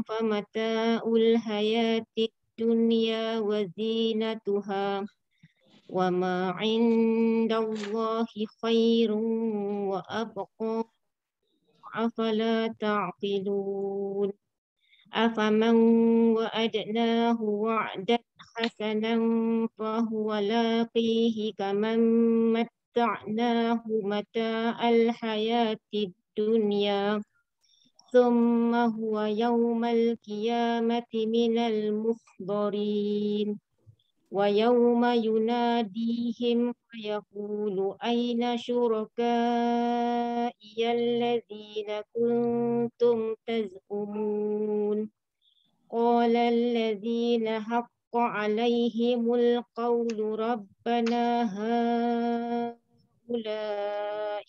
فمتاع الحياة الدنيا وزينتها وما عند الله خير وأبقى أفلا تعقلون أفمن وعدناه وعدا حسنا فهو لاقيه كمن متعناه متاع الحياة الدنيا ثم هو يوم القيامة من المحضرين ويوم يناديهم فيقول أين شركائي الذين كنتم تزعمون قال الذين حق عليهم القول ربنا هؤلاء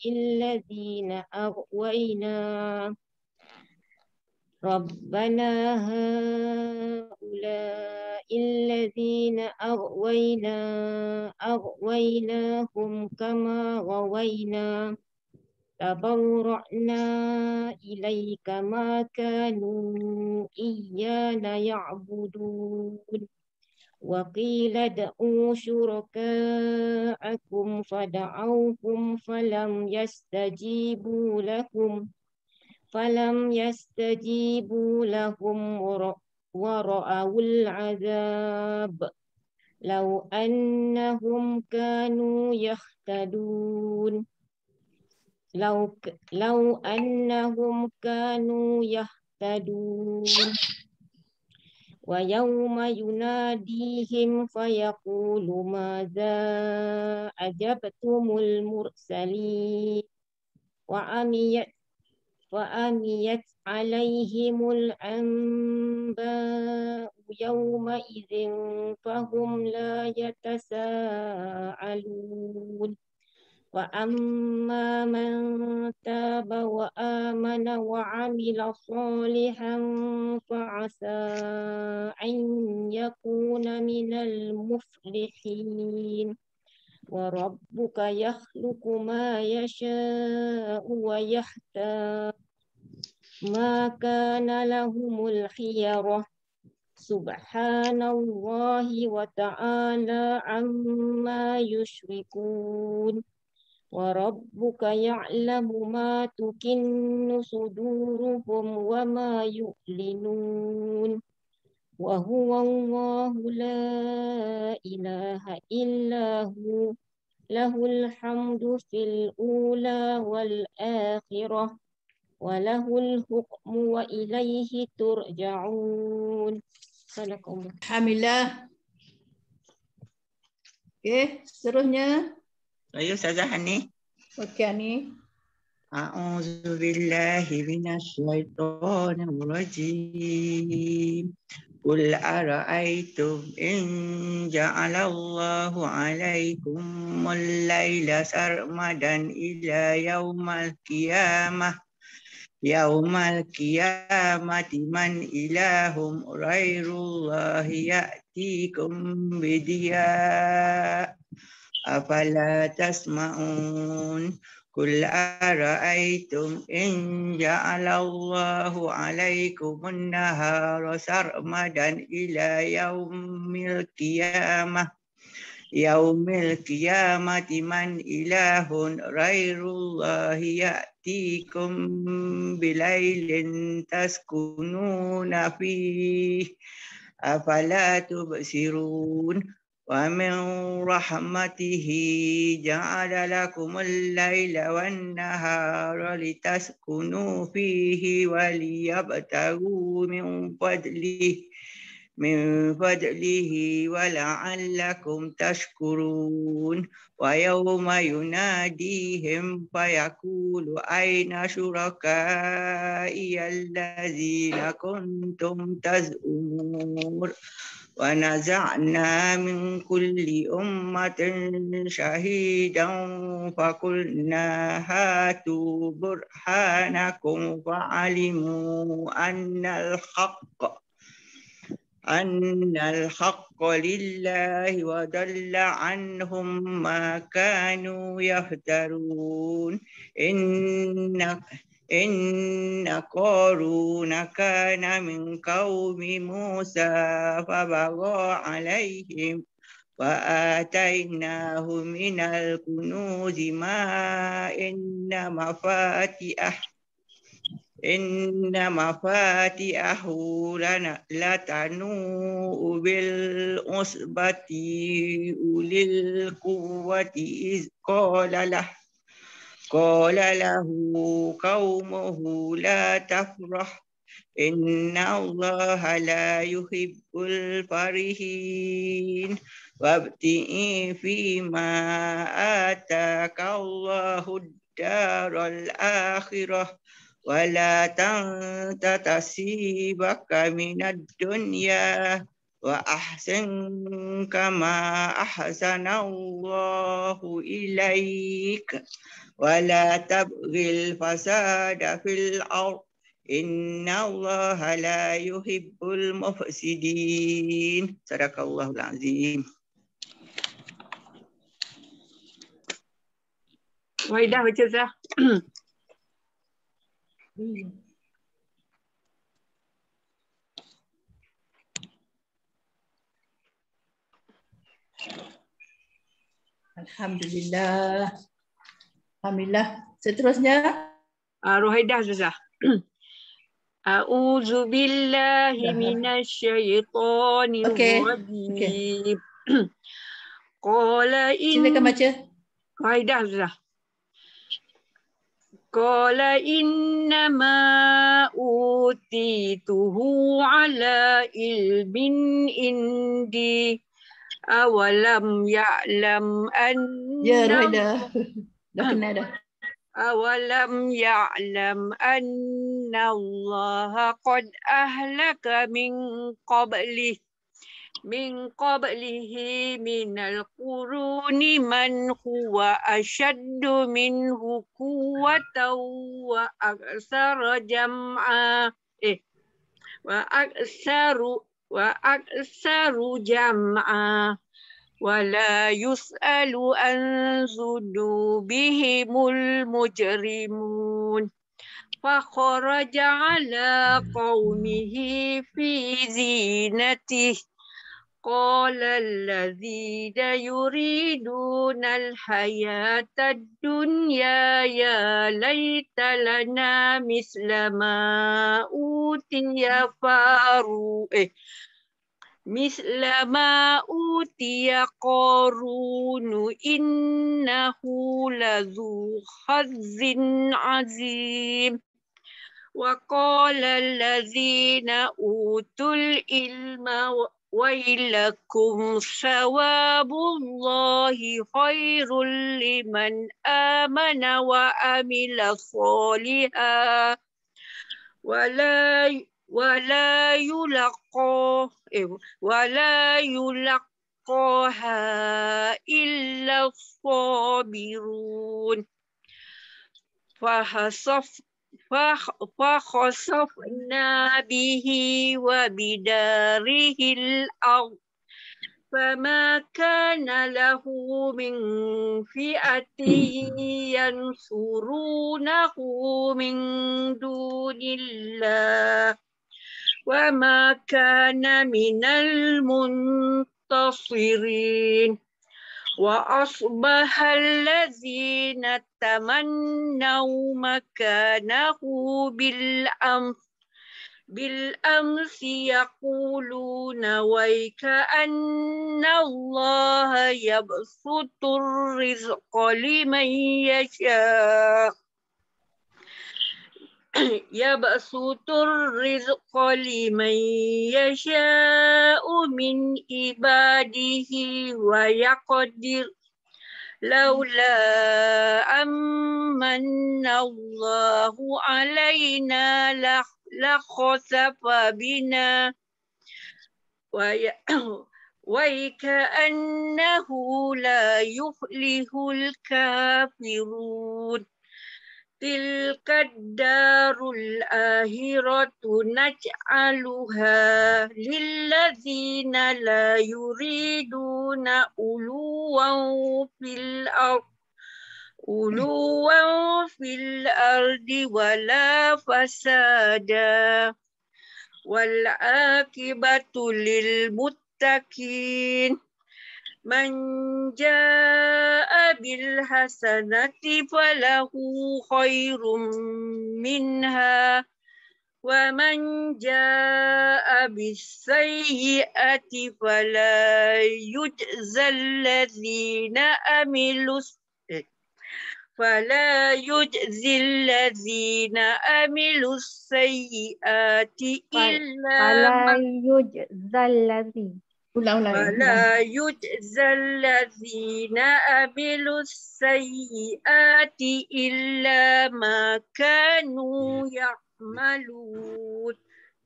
الذين أغويناهم كما غوينا تبرأنا إليك ما كانوا إيانا يعبدون وقيل ادعوا شركاءكم فدعوهم فلم يستجيبوا لهم ورأوا العذاب لو أنهم كانوا يهتدون. law annahum kanu yahtadun wa yawma yunadihim fayaqulu madza ajabtumul mursalin wa amiyat alaihimul anba'u yawma idzin fahum la yatasaalun wa amma man taba wa amana wa amila sholihan fa asa an yakuna minal muflihin wa rabbuka yakhluqu ma yasha'u wa yahtar ma kana lahumul khiyarah subhanallahi wa ta'ala amma yushrikun wa rabbuka ya'lamu ma tukinnu suduruhum wa ma yu'linun wa huwa Allahu la ilaha illa hu lahul hamdu fil ula wal akhirah wa lahul hukmu wa ilaihi turja'un. Sadaqallah. Alhamdulillah. Okey, seterusnya. Saya Ustazah Hani. Okey, Hani. A'udzu billahi minasyaitonir rajim. Qul ara'aytum in ja'alallahu 'alaikumul laila sarmadan ila yaumal qiyamati man ilahum ghairullahi ya'tikum bidiya afala tasma'un. Qul ara'aytum in ja'alallahu 'alaikumun nahara sarmadan ila yaumil qiyamati man ilahun ghairullahi ya'tikum bilailin taskununa fihi afala tubsirun. Wa min rahmatihi ja'ala lakumul laila wan nahara litaskunu fihi wa liyabtaghu min fadlihi wa la'allakum tashkurun. Wa yawma yunadihim fayaqulu ayna syuraka'i allazina kuntum taz'umun. Wa naza'na min kulli ummatin shahidan fakulna hatu burhanakum fa'alimu annal haqqa lillahi wa dalla anhum ma kanu yaftarun. Inna Qaruna kana min qaumi Musa fabagha alaihim wa atainahu minal kunuzi ma inna mafatihahu latanu bil usbati ulil quwwati iz qala lahu qaumuhu la tafrah inna allaha la yuhibbul farihin wabti'i fima ataka allahu daral akhirah wa la tansa nasibaka minad dunya wa ahsin kama ahsana allahu ilaik wa la tabghil fasada fil ardh inna allaha la yuhibbul mufsidin. Sadaqallahul azim. Waidah baca Zah. Alhamdulillah. Alhamdulillah. Seterusnya. Rohaidah Zah. A'udzu billahi minasyaitonir rajim. Qala in. Silakan baca. Rohaidah Zah. Qala innama utituhu ala ilmin indi awalam ya'lam Ya, anna Rohida. Dah kenal dah. awalam ya'lam anna Allah qad ahlaka min qablihi minal quruni man huwa ashaddu minhu quwwatan wa aksara jam'a wa aksaru jam'a wala yus'alu an dzunubihimul mujrimun fakharaja ala qaumihi fi zinatihi qala alladhina yuriduna alhayata ad-dunya ya laita lana misla ma utiya qarunu innahu ladzu hazzin azim wa qala alladhina utul ilma wailakum sawabullahi khairul liman amana wa amila sholihan wala yulaqaha illa sabirun fakhasafna bihi wa bidarihil ard fama kana lahu min fi'atin yansurunahu min dunillah wa ma kana minal muntasirin wa asbahal ladzina tamannaw makanahu bil amsi yaquluna waika anna Allah yabsutur rizqa liman yasha min ibadihi wa yaqdir laula amanna Allahu alaina la khasafa bina wa ka'annahu la yuflihul kafirun tilka darul akhiratu naj'aluha lilladzina la yuriduna uluwan fil ardi wala fasada wal akibatu lil muttaqin man jaa bil hasanati falahu khairum minha wa man jaa bis sayyiati fala yujzal ladzina amilus sayyiati ولا يجزى الذين عملوا السيئات إلا ما كانوا يعملون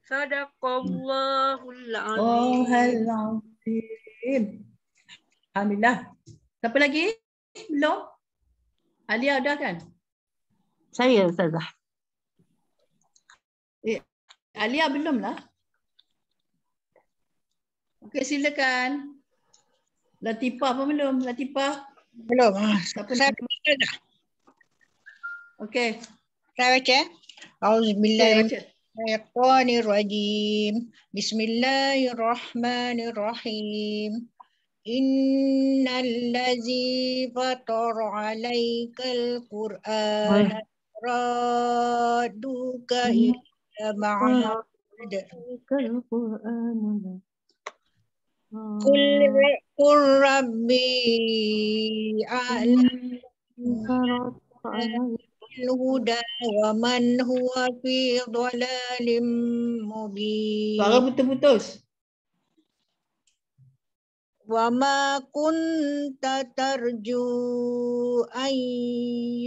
صدق الله العظيم. Alhamdulillah. Siapa lagi? Belum? Alia dah kan? Saya Ustazah. Alia belum lah. Okey, silakan. Latifah pun belum? Latifah? Belum. Siapa saya baca dah. Okey. Saya baca. Auzubillahiminasyaitonirrajim. Bismillahirrahmanirrahim. Innallazi fatara 'alaikal Qur'ana raduka ila ma'ad. Qul rabbi a'lam الهدى ومن هو في ضلال مبين. Suara putus-putus. وما كنت ترجو أن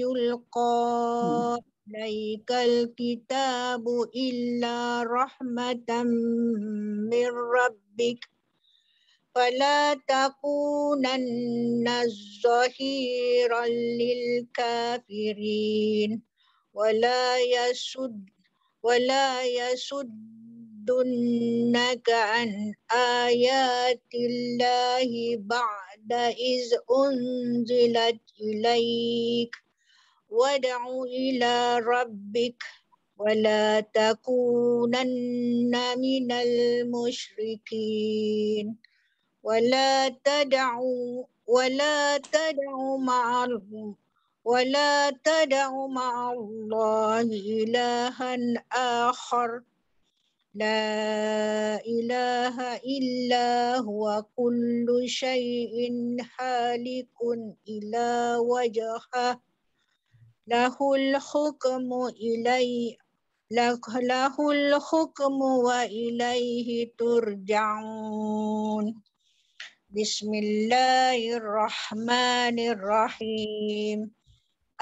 يلقى إليك الكتاب إلا رحمة من ربك فلا تكونن ظهيرا للكافرين ولا يصدنك عن آيات الله بعد إذ أنزلت إليك وادع إلى ربك ولا تكونن من المشركين ولا تدع مع الله إلها آخر لا إله إلا هو كل شيء هالك إلا وجهه له الحكم وإليه ترجعون. بسم الله الرحمن الرحيم.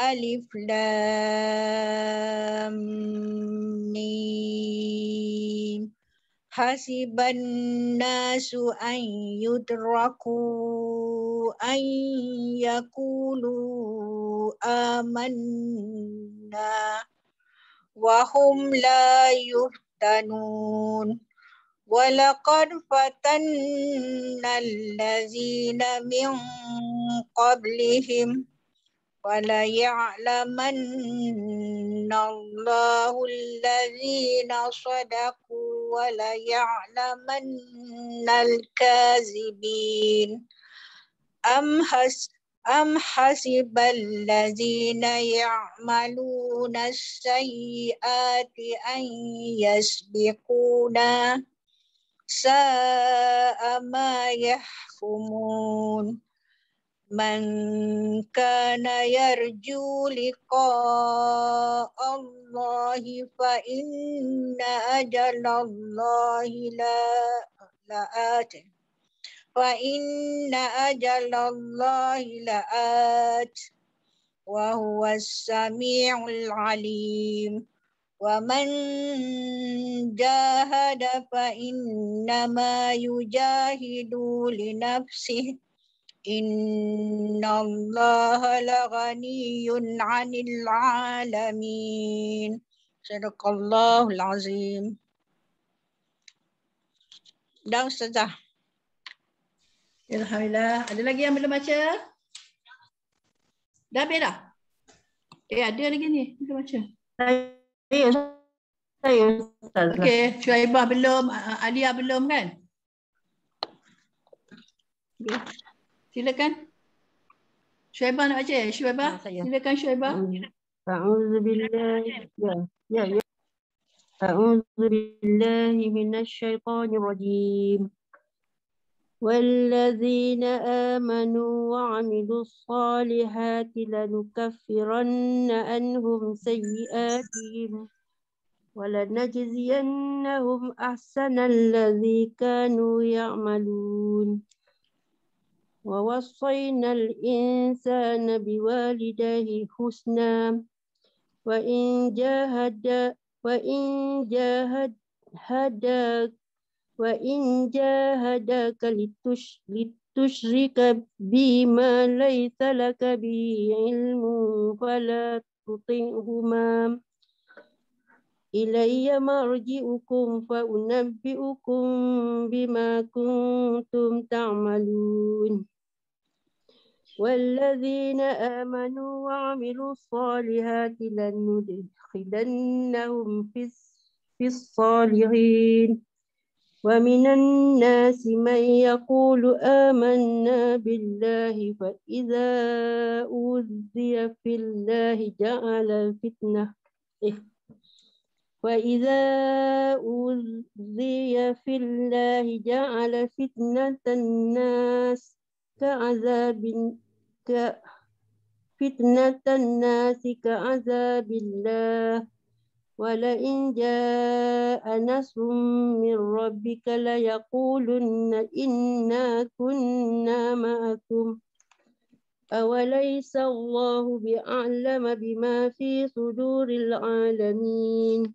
ألف لام ميم. حسب الناس أن يتركوا أن يقولوا آمنا وهم لا يفتنون ولقد فتنا الذين من قبلهم وليعلمن الله الذين صدقوا وليعلمن الكاذبين. أم حسب الذين يعملون السيئات أن يسبقونا ساء ما يحكمون. من كان يرجو لقاء الله فإن أجل الله لآت وهو السميع العليم. ومن جاهد فإنما يجاهد لنفسه إن الله لغني عن العالمين. صدق الله العظيم. Dah Ustazah. Alhamdulillah. Ada lagi yang belum baca? Dah habis dah? Ada lagi ni. Belum baca. Saya Ustazah. Okey, Syuaibah belum, Alia belum kan? Okay. Silakan. Syuaibah nak baca? Syuaibah? Silakan Syuaibah. A'udzubillahi A'udzubillahi minasyaitonirrajim. والذين آمنوا وعملوا الصالحات لنكفرن عنهم سيئاتهم ولنجزينهم أحسن الذي كانوا يعملون. ووصينا الإنسان بوالديه حسنا وإن جاهداك لتشرك بما ليس لك به علم فلا تطعهما إلي مرجعكم فأنبئكم بما كنتم تعملون. والذين آمنوا وعملوا الصالحات لندخلنهم في الصالحين. ومن الناس من يقول آمنا بالله فإذا أوذي في الله جعل فتنة الناس فتنة الناس كعذاب الله ولئن جاء نصر من ربك ليقولن إنا كنا معكم أوليس الله بأعلم بما في صدور العالمين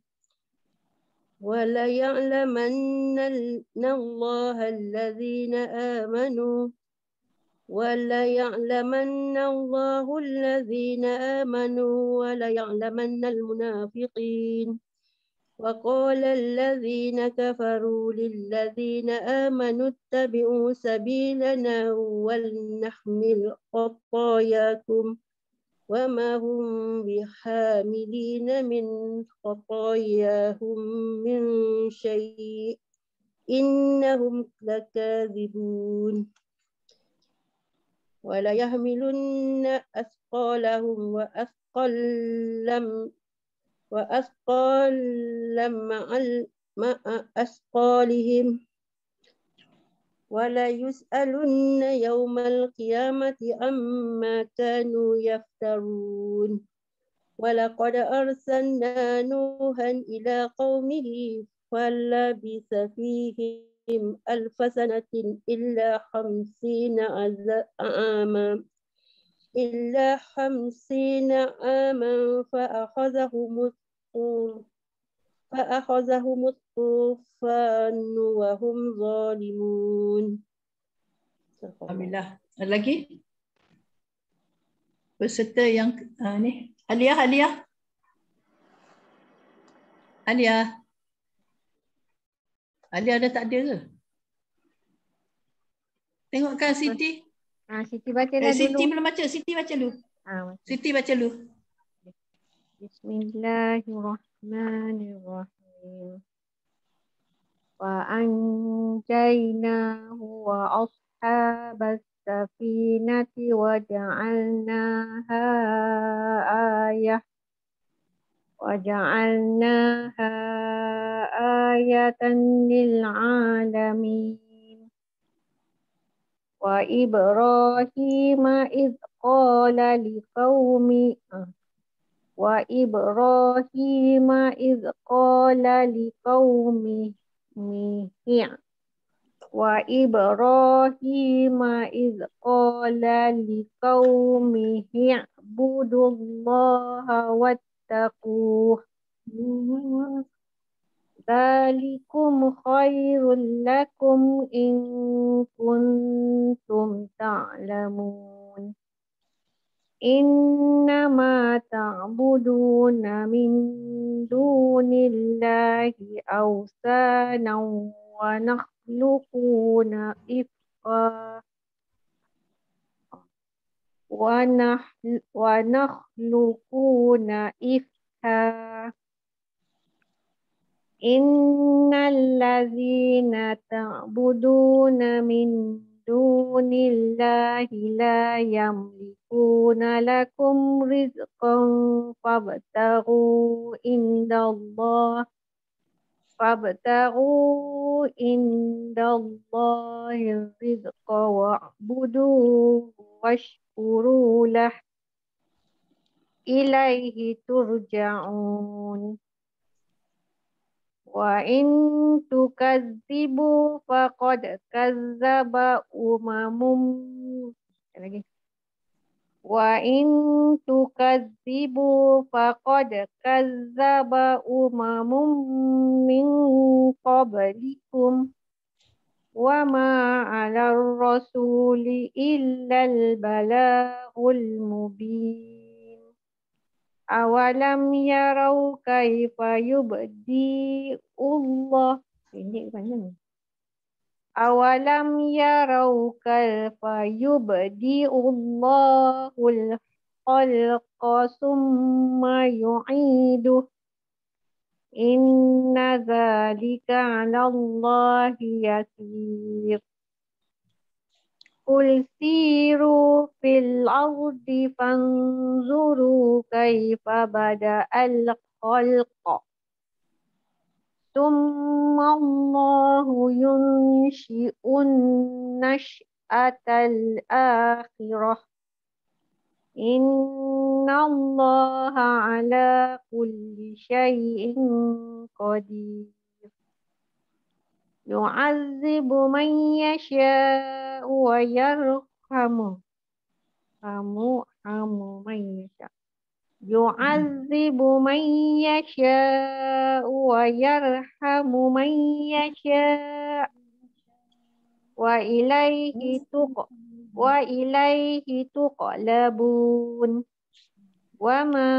وليعلمن الله الذين آمنوا وليعلمن وليعلمن المنافقين وقال الذين كفروا للذين آمنوا اتبعوا سبيلنا ولنحمل خطاياكم وما هم بحاملين من خطاياهم من شيء إنهم لكاذبون وليحملن أثقالهم وأثقالا مع أثقالهم وليسألن يوم القيامة عما كانوا يفترون ولقد أرسلنا نوحا إلى قومه فلبث فيهم 1000 سنة إلا 50 عاما فأخذهم الطوفان وهم ظالمون. Alhamdulillah. Ada lagi? Peserta yang ni. Alia ada tak ada ke? Tengokkan Siti. Siti bacalah dulu. Siti belum baca. Siti baca dulu. Siti baca dulu. Bismillahirrahmanirrahim. Wa anjaynahu wa ashabas safinati wa ja'alnaha ayatan lil alamin. Wa Ibrahim idh qala liqaumihi ibudullaha wattaquh dzalikum khairul lakum in kuntum ta'lamun. Innama ta'buduna min dunillahi awsanan wa nakhluquna ifka Innal ladzina ta'buduna min dunillahi la yamlikuna lakum rizqan fabtaghu indallahi rizqa wa'buduhu washkuru lah ilaihi turja'un. Wa in tukadzibu faqad kazzaba umamum min qablikum wa ma 'alar rasuli illal balaghul mubin. Awalam yarau kaifa yubdi'ullah yubdi'ullahul khalqa summa yu'iduh. Inna dzalika 'alallahi yasir. Qul siru fil ardi fanzuru kaifa bada'al khalqa thumma Allahu yunshi'un nash'atal akhirah Innallaha ala kulli syai'in qadir. Yu'azzibu man yasha'u wa yarhamu. Hamu man yasha'. Yu'azzibu man yasha'u wa yarhamu man yasha'. Wa ilaihi tuqlabun. Wa ma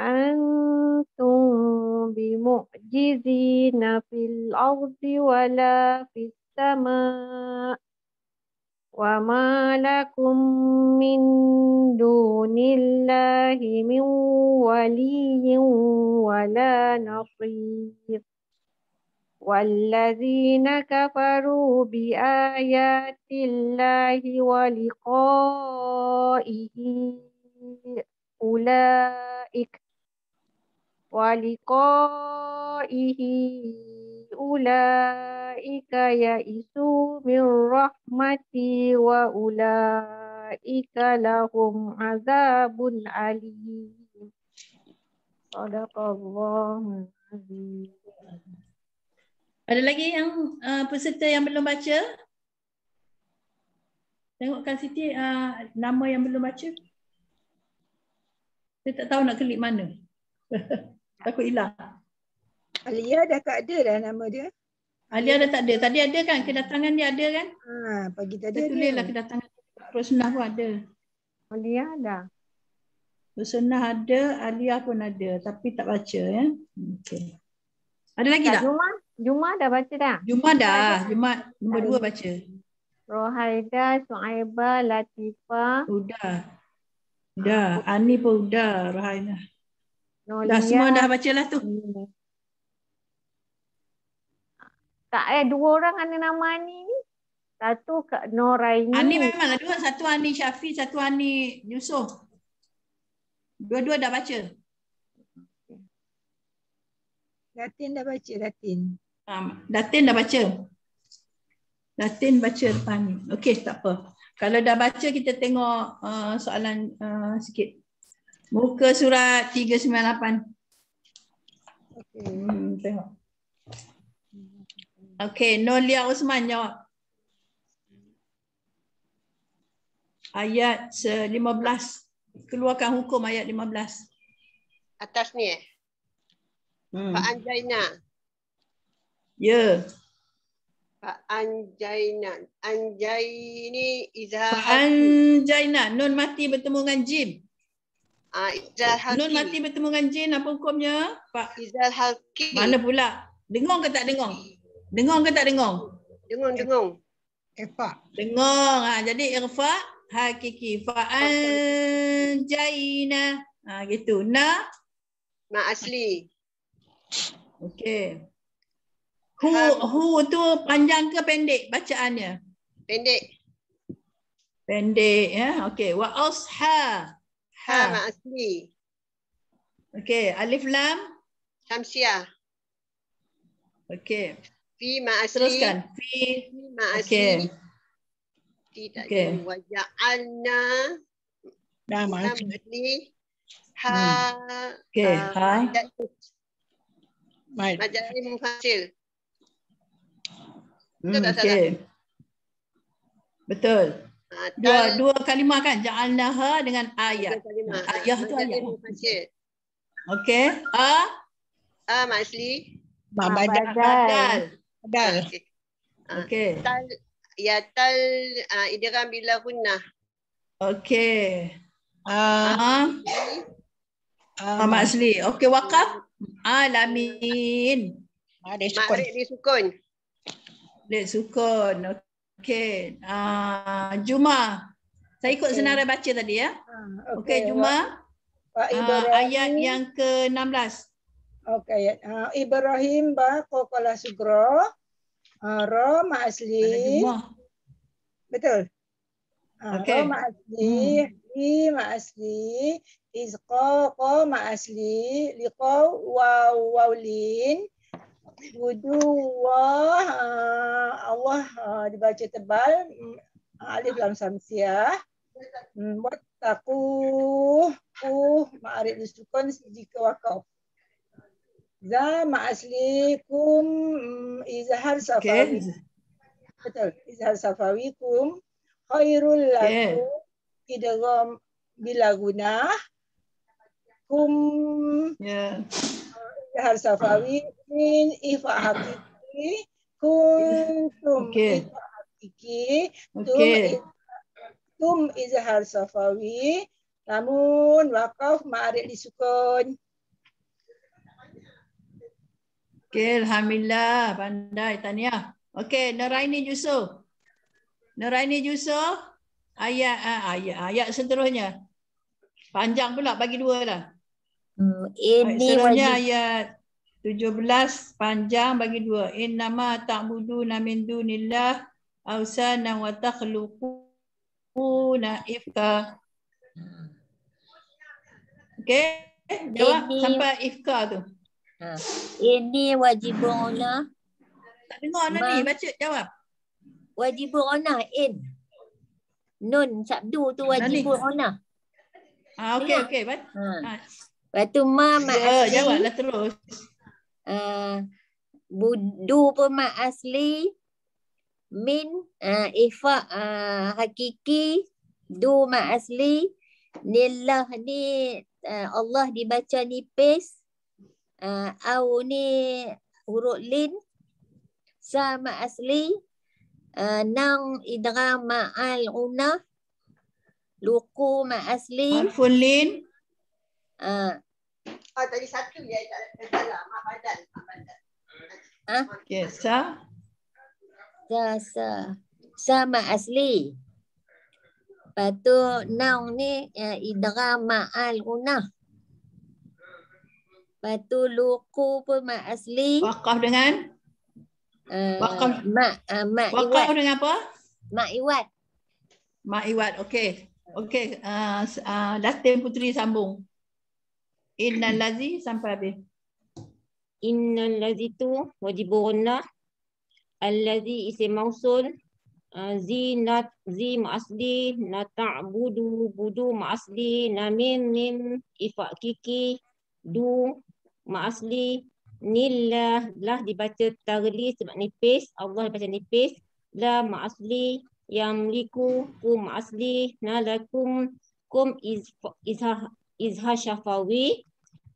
antum bimu'jizina fil ardi wala fis sama'. Wa ma lakum min dunillahi min waliyyin wala nasir. والذين كفروا بآيات الله ولقائه أولئك يئسوا من رحمتي وأولئك لهم عذاب أليم. صدق الله العظيم. Ada lagi yang peserta yang belum baca? Tengokkan Siti nama yang belum baca. Saya tak tahu nak klik mana. Takut hilang. Alia dah tak ada dah nama dia. Alia dah tak ada. Tadi ada kan? Kedatangan dia ada kan? Pagi tadi ada. Tulislah kedatangan. Rosunah pun ada. Alia ada. Rosunah ada, Alia pun ada. Tapi tak baca ya. Okay. Ada lagi tak? Juma dah baca dah? Juma dah. Juma nombor 2 baca. Rohaida, Su'aibah, Latifah. Dah. Ani pun dah. Rohaida. Dah semua dah baca lah tu. Tak 2 orang ada nama Ani ni. Satu Kak Noraini. Ani memanglah 2. Satu Ani Syafi, satu Ani Yusof. Dua-dua dah baca. Datin dah baca, Datin. Datin dah baca. Datin baca depan ni. Okey, tak apa. Kalau dah baca, kita tengok soalan sikit. Muka surat 398. Okey. Tengok. Okey, Nolia Osman jawab. Ayat 15. Keluarkan hukum ayat 15. Atas ni Fa'anjaina. Ya. Fa'anjaina. Anjai ni izhar. Fa'anjaina. Nun mati bertemu dengan jim. Izhar halki. Nun mati bertemu dengan jim. Apa hukumnya? Izhar halki. Mana pula? Dengung ke tak dengung? Dengung ke tak dengung? Dengung. Dengung. Jadi irfa hakiki. Fa'anjaina. Gitu. Ma asli. Okey. Hu tu panjang ke pendek bacaannya? Pendek ya. Okey. Wa asha. Ma asli. Okey. Alif lam Syamsiah. Okey. Fi ma asli. Teruskan. Fi ma asli. Tidak. Okey. Wa ja'alna. Ma asli. Okey. Majari mufasil. Okey. Betul. Dua kalimah kan? Ja'alnaha dengan ayat. Ayat tu ayat. Okey. Masli. Badal. Okey. Ya tal idgham bila gunnah. Okey. Masli. Okey, waqaf. Alamin. Ma'rif disukun. Sukun. Okey. Juma. Saya ikut senarai baca tadi ya. Okey, Juma. Ayat yang ke-16. Okey. Ibrahim ba qala sugro. Ra ma asli. Betul. Ra ma asli. Fi ma asli. Izqa ma asli. Liqa wawlin. Wudu Allah dibaca tebal. Alif lam samsiah. wattaquh ma'arif disukun jika wakaf. Za ma'aslikum izhar safawi. Betul. Izhar safawikum khairul lakum idgham bila gunah kum izhar safawi min ifa hakiki kuntum ifa hakiki tum izhar safawi namun wakaf ma'arif disukun. Okey, alhamdulillah, pandai Tania. Okey, Nuraini Yusof. Nuraini Yusof, ayat seterusnya. Panjang pula, bagi 2 lah. Ini seterusnya wajib. ayat 17 panjang, bagi 2. Innama ta'buduna min dunillah awsana wa takhluquna ifka. Okey, jawab sampai ifka tu. Ini wajibuna. Tak dengar dah ni, baca jawab. Wajibuna in. Nun sabdu tu wajibuna. Okey. Lepas tu ma asli. Jawablah terus. Budu pun ma asli. Min ifa hakiki. Du ma asli. Nillah ni Allah dibaca nipis. Au ni huruf lin. Sama asli. Nang idgham ma'al unah. Luku ma asli. Harfun lin. Tadi satu je tak salah. Mak badan. Okey, sa. Sama asli. Lepas tu naung ni idgham ma'al unah. Lepas tu luku pun ma asli. Wakaf dengan? Wakaf. Mak Wakaf dengan apa? Mak iwat. Mak iwat, okey. Okey, Latin Puteri sambung. Innal ladzi sampai habis. Innal ladzi tu wajibuna. Alladzi isim mausul. Zinat zi ma'asli. Nata'budu budu ma'asli. Mim ifa kiki. Du ma'asli. Nillah lah dibaca taglis sebab nipis. Allah dibaca nipis. La ma'asli. Yamliku kum ma'asli. Nalakum kum izha syafawi.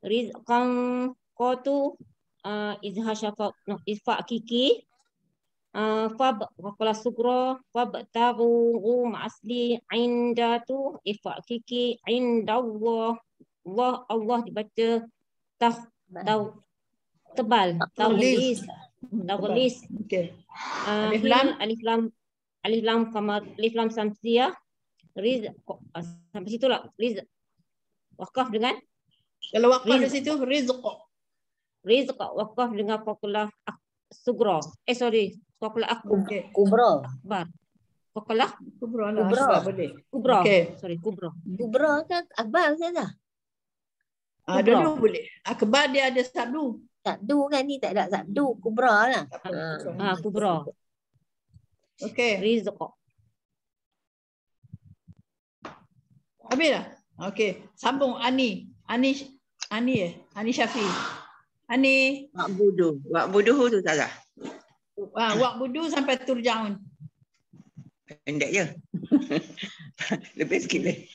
Rizqan qatu izha syafawi. Ifa kiki. Fab waqala sugra. Fab taru ma'asli. Indatu ifa kiki. Indallah. Allah dibaca tebal. Taglis. Okey. Alif lam kamar alif lam samsiyah. Sampai situ lah. Wakaf dengan? Kalau wakaf di situ rizq. Wakaf dengan fakulah sugra. Fakulah kubra. Fakulah kubra lah. Kubra. Okay. Kubra. Kubra kan akbar saja. Dulu boleh. Akbar dia ada sabdu. Sabdu kan ni tak ada sabdu. Kubra lah. Kubra. Okey. Rizq. Habis dah? Okey. Sambung Ani Syafi. Ani. Wa'buduhu tu salah. Wa'budu sampai turja'un. Pendek je. Lebih sikit leh.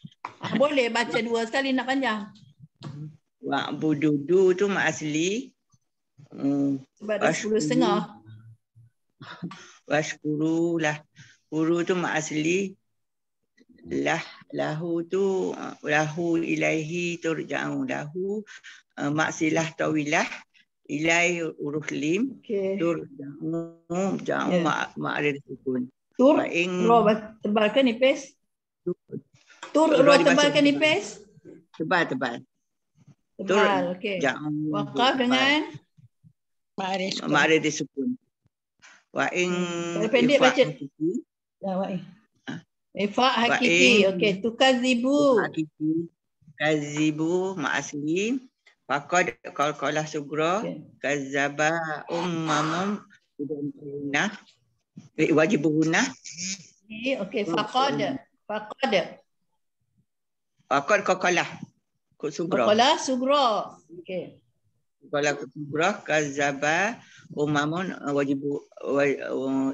Boleh baca 2 sekali nak panjang. Wa'bududu tu mak asli. Sebab dah 10.30. Washkuru lah. Kuru tu mak asli. Lahu tu lahu ilaihi turja'un. Lahu maksilah tawilah. Ilai uruf lim. Turja'un. Ja'un ma'arif sukun. Tur tebal ke nipis? Tebal ke nipis? Tebal. Tebal, okey. Wakaf dengan? Ma'arif sukun. Wa'ing pendek baca. Ifa hakiki. Okey, tukazibu. Kazibu ma'asli. Faqad qalqalah sugra. Kazaba ummamum. Wajibuhuna. Okey, faqad. Kod kokolah. Kod sugra. Kokolah sugra. Okey. Kokolah kod sugra. Kazaba umamun wajibu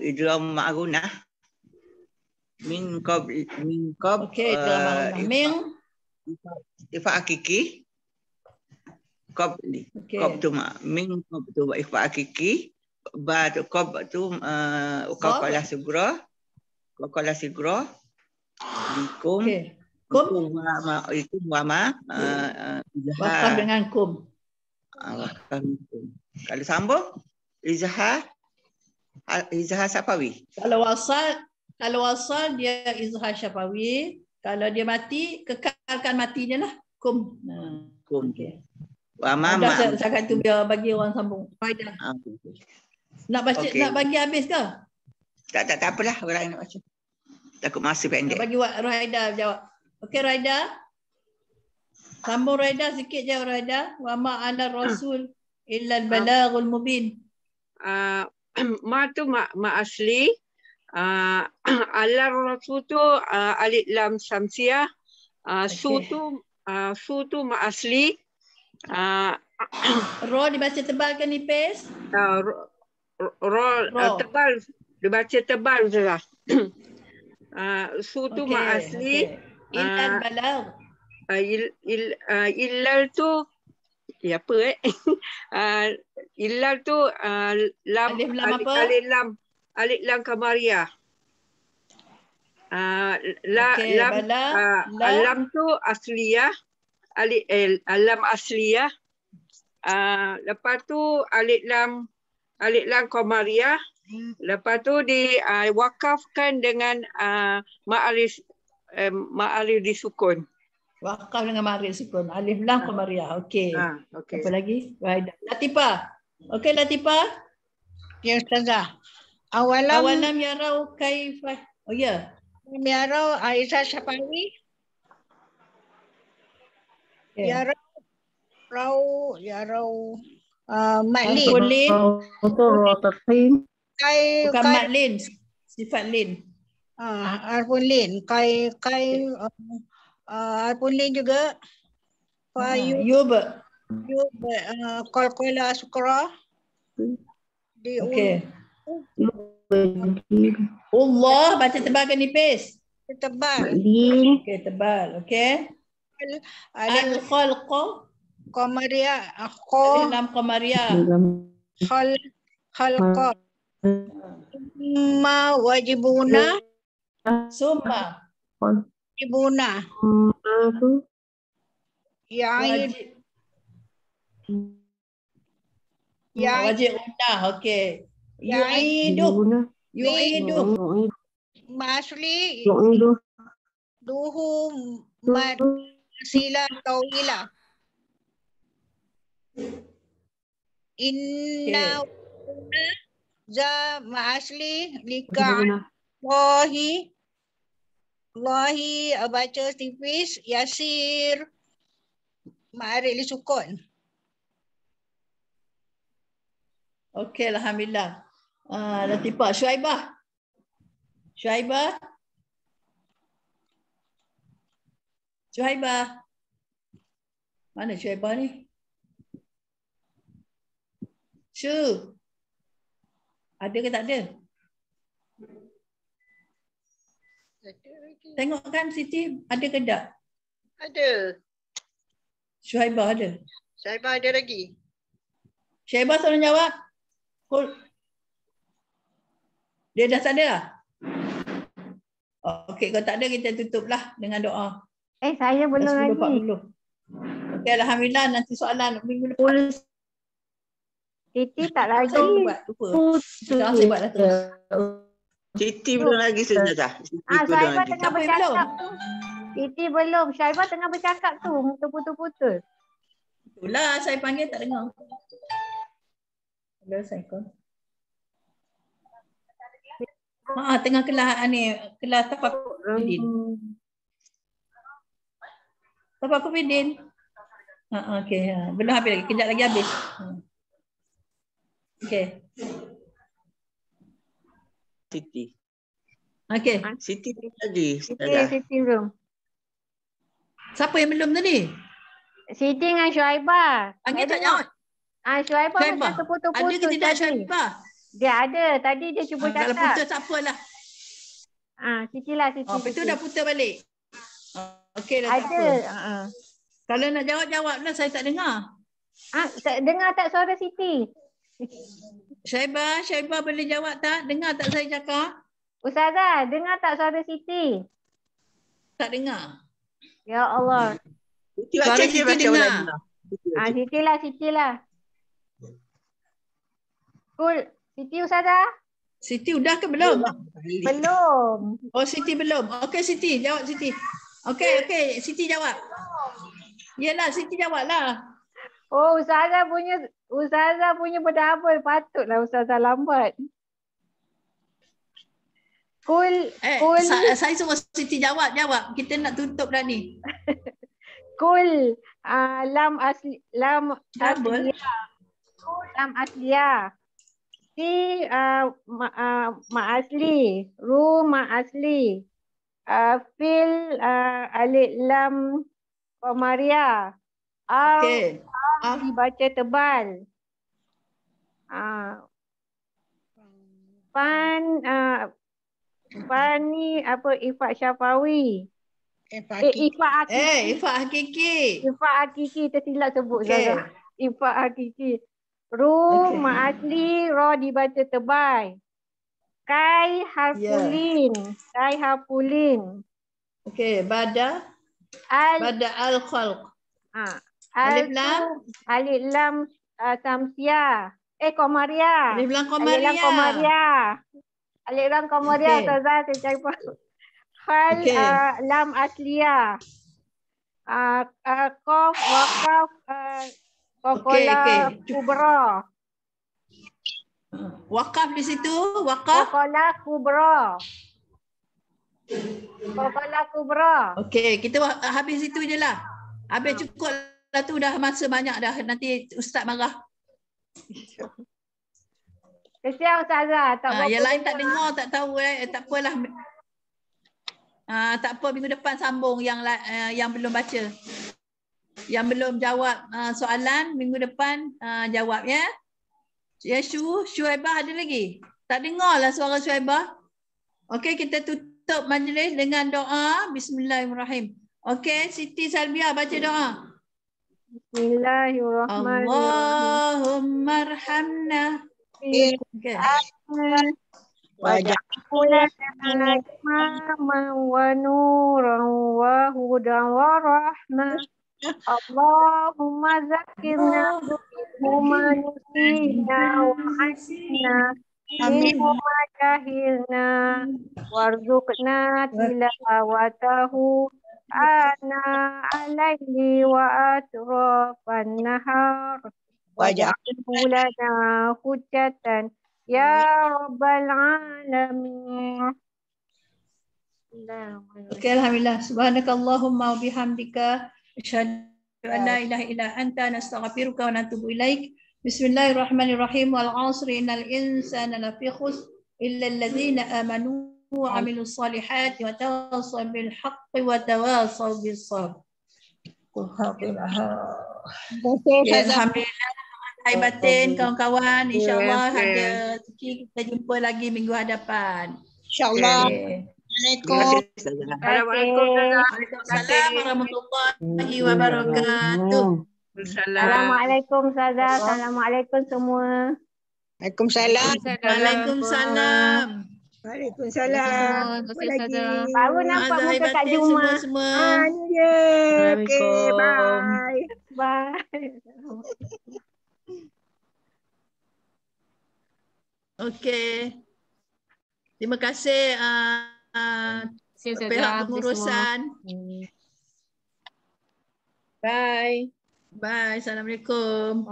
idgham ma'gunah. Min qabl Okey, drama min ifa hakiki. Qabli. Okey. Qab tu min qab tu ifa hakiki. Ba tu qab tu kokolah sugra. Kokolah sugra. Bikum. Okey. Kum Itu wama wakaf dengan kum. Wakaf kum. Kalau sambung izhar syafawi. Kalau wasal dia izhar syafawi. Kalau dia mati, kekalkan matinya lah. Kum. Kum. Okey. Wama dah cakap tu biar bagi orang sambung. Faedah. Nak baca nak bagi habis ke? Tak apalah orang nak baca. Takut masa pendek. Nak bagi Raida jawab. Okey Raida. Sambung Raida sikit je Raida. Wa ma 'ala rasul illa al-balaghul mubin. Ma tu ma asli. Ala rasul tu alif lam samsiah. Su tu ma asli. Ro dibaca tebal ke nipis? Ro tebal. Dibaca tebal je lah. Su tu ma asli. Illal balagh. Illal tu ya apa illal tu lam alif lam kamariah. Lam tu asliyah. Lam asliyah. Lepas tu alif lam kamariah. Lepas tu diwakafkan dengan ma'arif disukun. Wakaf dengan ma'arif disukun. Alif lam qamariyah. Okey. Okey. Apa lagi? Latifah. Okey Latifah. Ya Ustazah. Awalam yarau kaifa. Oh ya. Yarau Aisyah Syafawi. Yarau Matlin. Bukan Matlin. Sifat Lin. Arpun Lin. Arpun Lin juga. Yub. Qalqala sukra. Okey. Allah baca tebal ke nipis? Tebal. Okey tebal. Okey. Al-khalqa qamariyah. Lam qamariyah. Khalqa. Ma wajibuna. Summa. Wajibuna. Wajib unah. Okey. Yu'idu. Masli. Duhu masila tawila. Inna za ma'asli lika Allahi baca tipis yasir ma'arif li sukun. Okey alhamdulillah. Latifah. Syuaibah. Mana Syuaibah ni? Ada ke tak ada? Tengok kan Siti, ada ke tak? Ada. Syuaibah ada. Syuaibah ada lagi. Syuaibah tolong jawab. Dia dah tak ada lah? Okey, kalau tak ada kita tutuplah dengan doa. Saya belum lagi. 10:40. Okey, alhamdulillah nanti soalan minggu depan. Titi tak lagi. Sekarang saya buat dah terus. Titi belum lagi Ustazah. Syaibah tengah bercakap tu. Titi belum. Syaibah tengah bercakap tu. Putus-putus. Itulah saya panggil tak dengar. Hello, Assalamualaikum. Tengah kelas Tafakkuridin. Tafakkuridin. Okey. Belum habis lagi. Kejap lagi habis. Okey. Siti. Okey. Siti belum lagi. Siti belum. Siapa yang belum tadi? Siti dengan Syuaibah. Panggil tak jawab. Syuaibah Syaibah. macam terputus-putus Ada ke tidak tadi. Syaibah? Dia ada. Tadi dia cuba Kalau cakap. putus tak apalah. Siti lah, Siti. Lepas tu dah putus balik. Okey dah, tak Ada. apa. Kalau nak jawab-jawablah, saya tak dengar. Dengar tak suara Siti? Syaibah boleh jawab tak? Dengar tak saya cakap? Ustazah, dengar tak suara Siti? Tak dengar. Ya Allah. Suara Siti dengar. Siti lah. Cool. Siti Ustazah? Siti udah ke belum? Belum. Oh, Siti belum. Okey Siti, jawab Siti. Okey, Siti jawab. Yelah, Siti jawablah. Oh, Ustazah punya berdouble. Patutlah Ustazah lambat. Kul. Saya suruh Siti jawab. Kita nak tutup dah ni. Kul. Lam asliyah. Lam asliyah. Si ma asli. Ru ma asli. Fil alif lam Qamariyah. Okey. Dibaca tebal. Ni apa Ifak Syafawi. Ifak Hakiki. Ifak Hakiki tersilap sebut Zaza. Ifak Hakiki. Ru ma'asli ro dibaca tebal. Kai harfulin. Kai harfulin. Okey, bada al-khalq. Alif lam samsiah. Qamariyah. Alif lam Qamariyah. Alif lam Qamariyah. Ustazah saya cari faham. Hal lam asliyah. Qaf waqaf Kokola kubra. Wakaf di situ, wakaf. Kokola kubra. Okey, kita habis itu je lah. Habis cukup lah tu, dah masa banyak dah. Nanti Ustaz marah. Kesian Ustazah. Yang lain tak dengar, tak tahu. Tak apalah. Tak apa, minggu depan sambung yang belum baca. Yang belum jawab soalan, minggu depan jawab ya. Ya Syuaibah ada lagi? Tak dengar lah suara Syuaibah. Okey, kita tutup majlis dengan doa. Bismillahirrahmanirrahim. Okey, Siti Salbiah baca doa. Bismillahirrahmanirrahim. Allahumma arhamna. Okay. Waj'alna imaman wa nuran wa hudan wa rahmah. Allahumma zakirna bima nusina wa hasina bima jahilna warzuqna tilawatahu ana alayhi wa atrafan nahar waj'alhu lana hujjatan ya rabbal alamin. Okay, alhamdulillah. Subhanakallahumma wa bihamdika asyhadu an la ilaha illa anta nastaghfiruka wa natubu ilaik. Bismillahirrahmanirrahim. Wal 'asri innal insana lafi khusr illa alladhina amanu wa 'amilus solihati wa tawassaw bil haqqi wa tawassaw bis sabr. Alhamdulillah. Hai batin kawan-kawan, insya-Allah ada rezeki kita jumpa lagi minggu hadapan. Insya-Allah. Assalamualaikum. Waalaikumsalam warahmatullahi wabarakatuh. Assalamualaikum Ustazah. Assalamualaikum semua. Waalaikumsalam. Waalaikumsalam. Waalaikumsalam. Baru nampak muka Kak Juma. Ini dia. Okey, bye. Bye. Okey. Terima kasih pihak pengurusan. Bye. Bye. Assalamualaikum.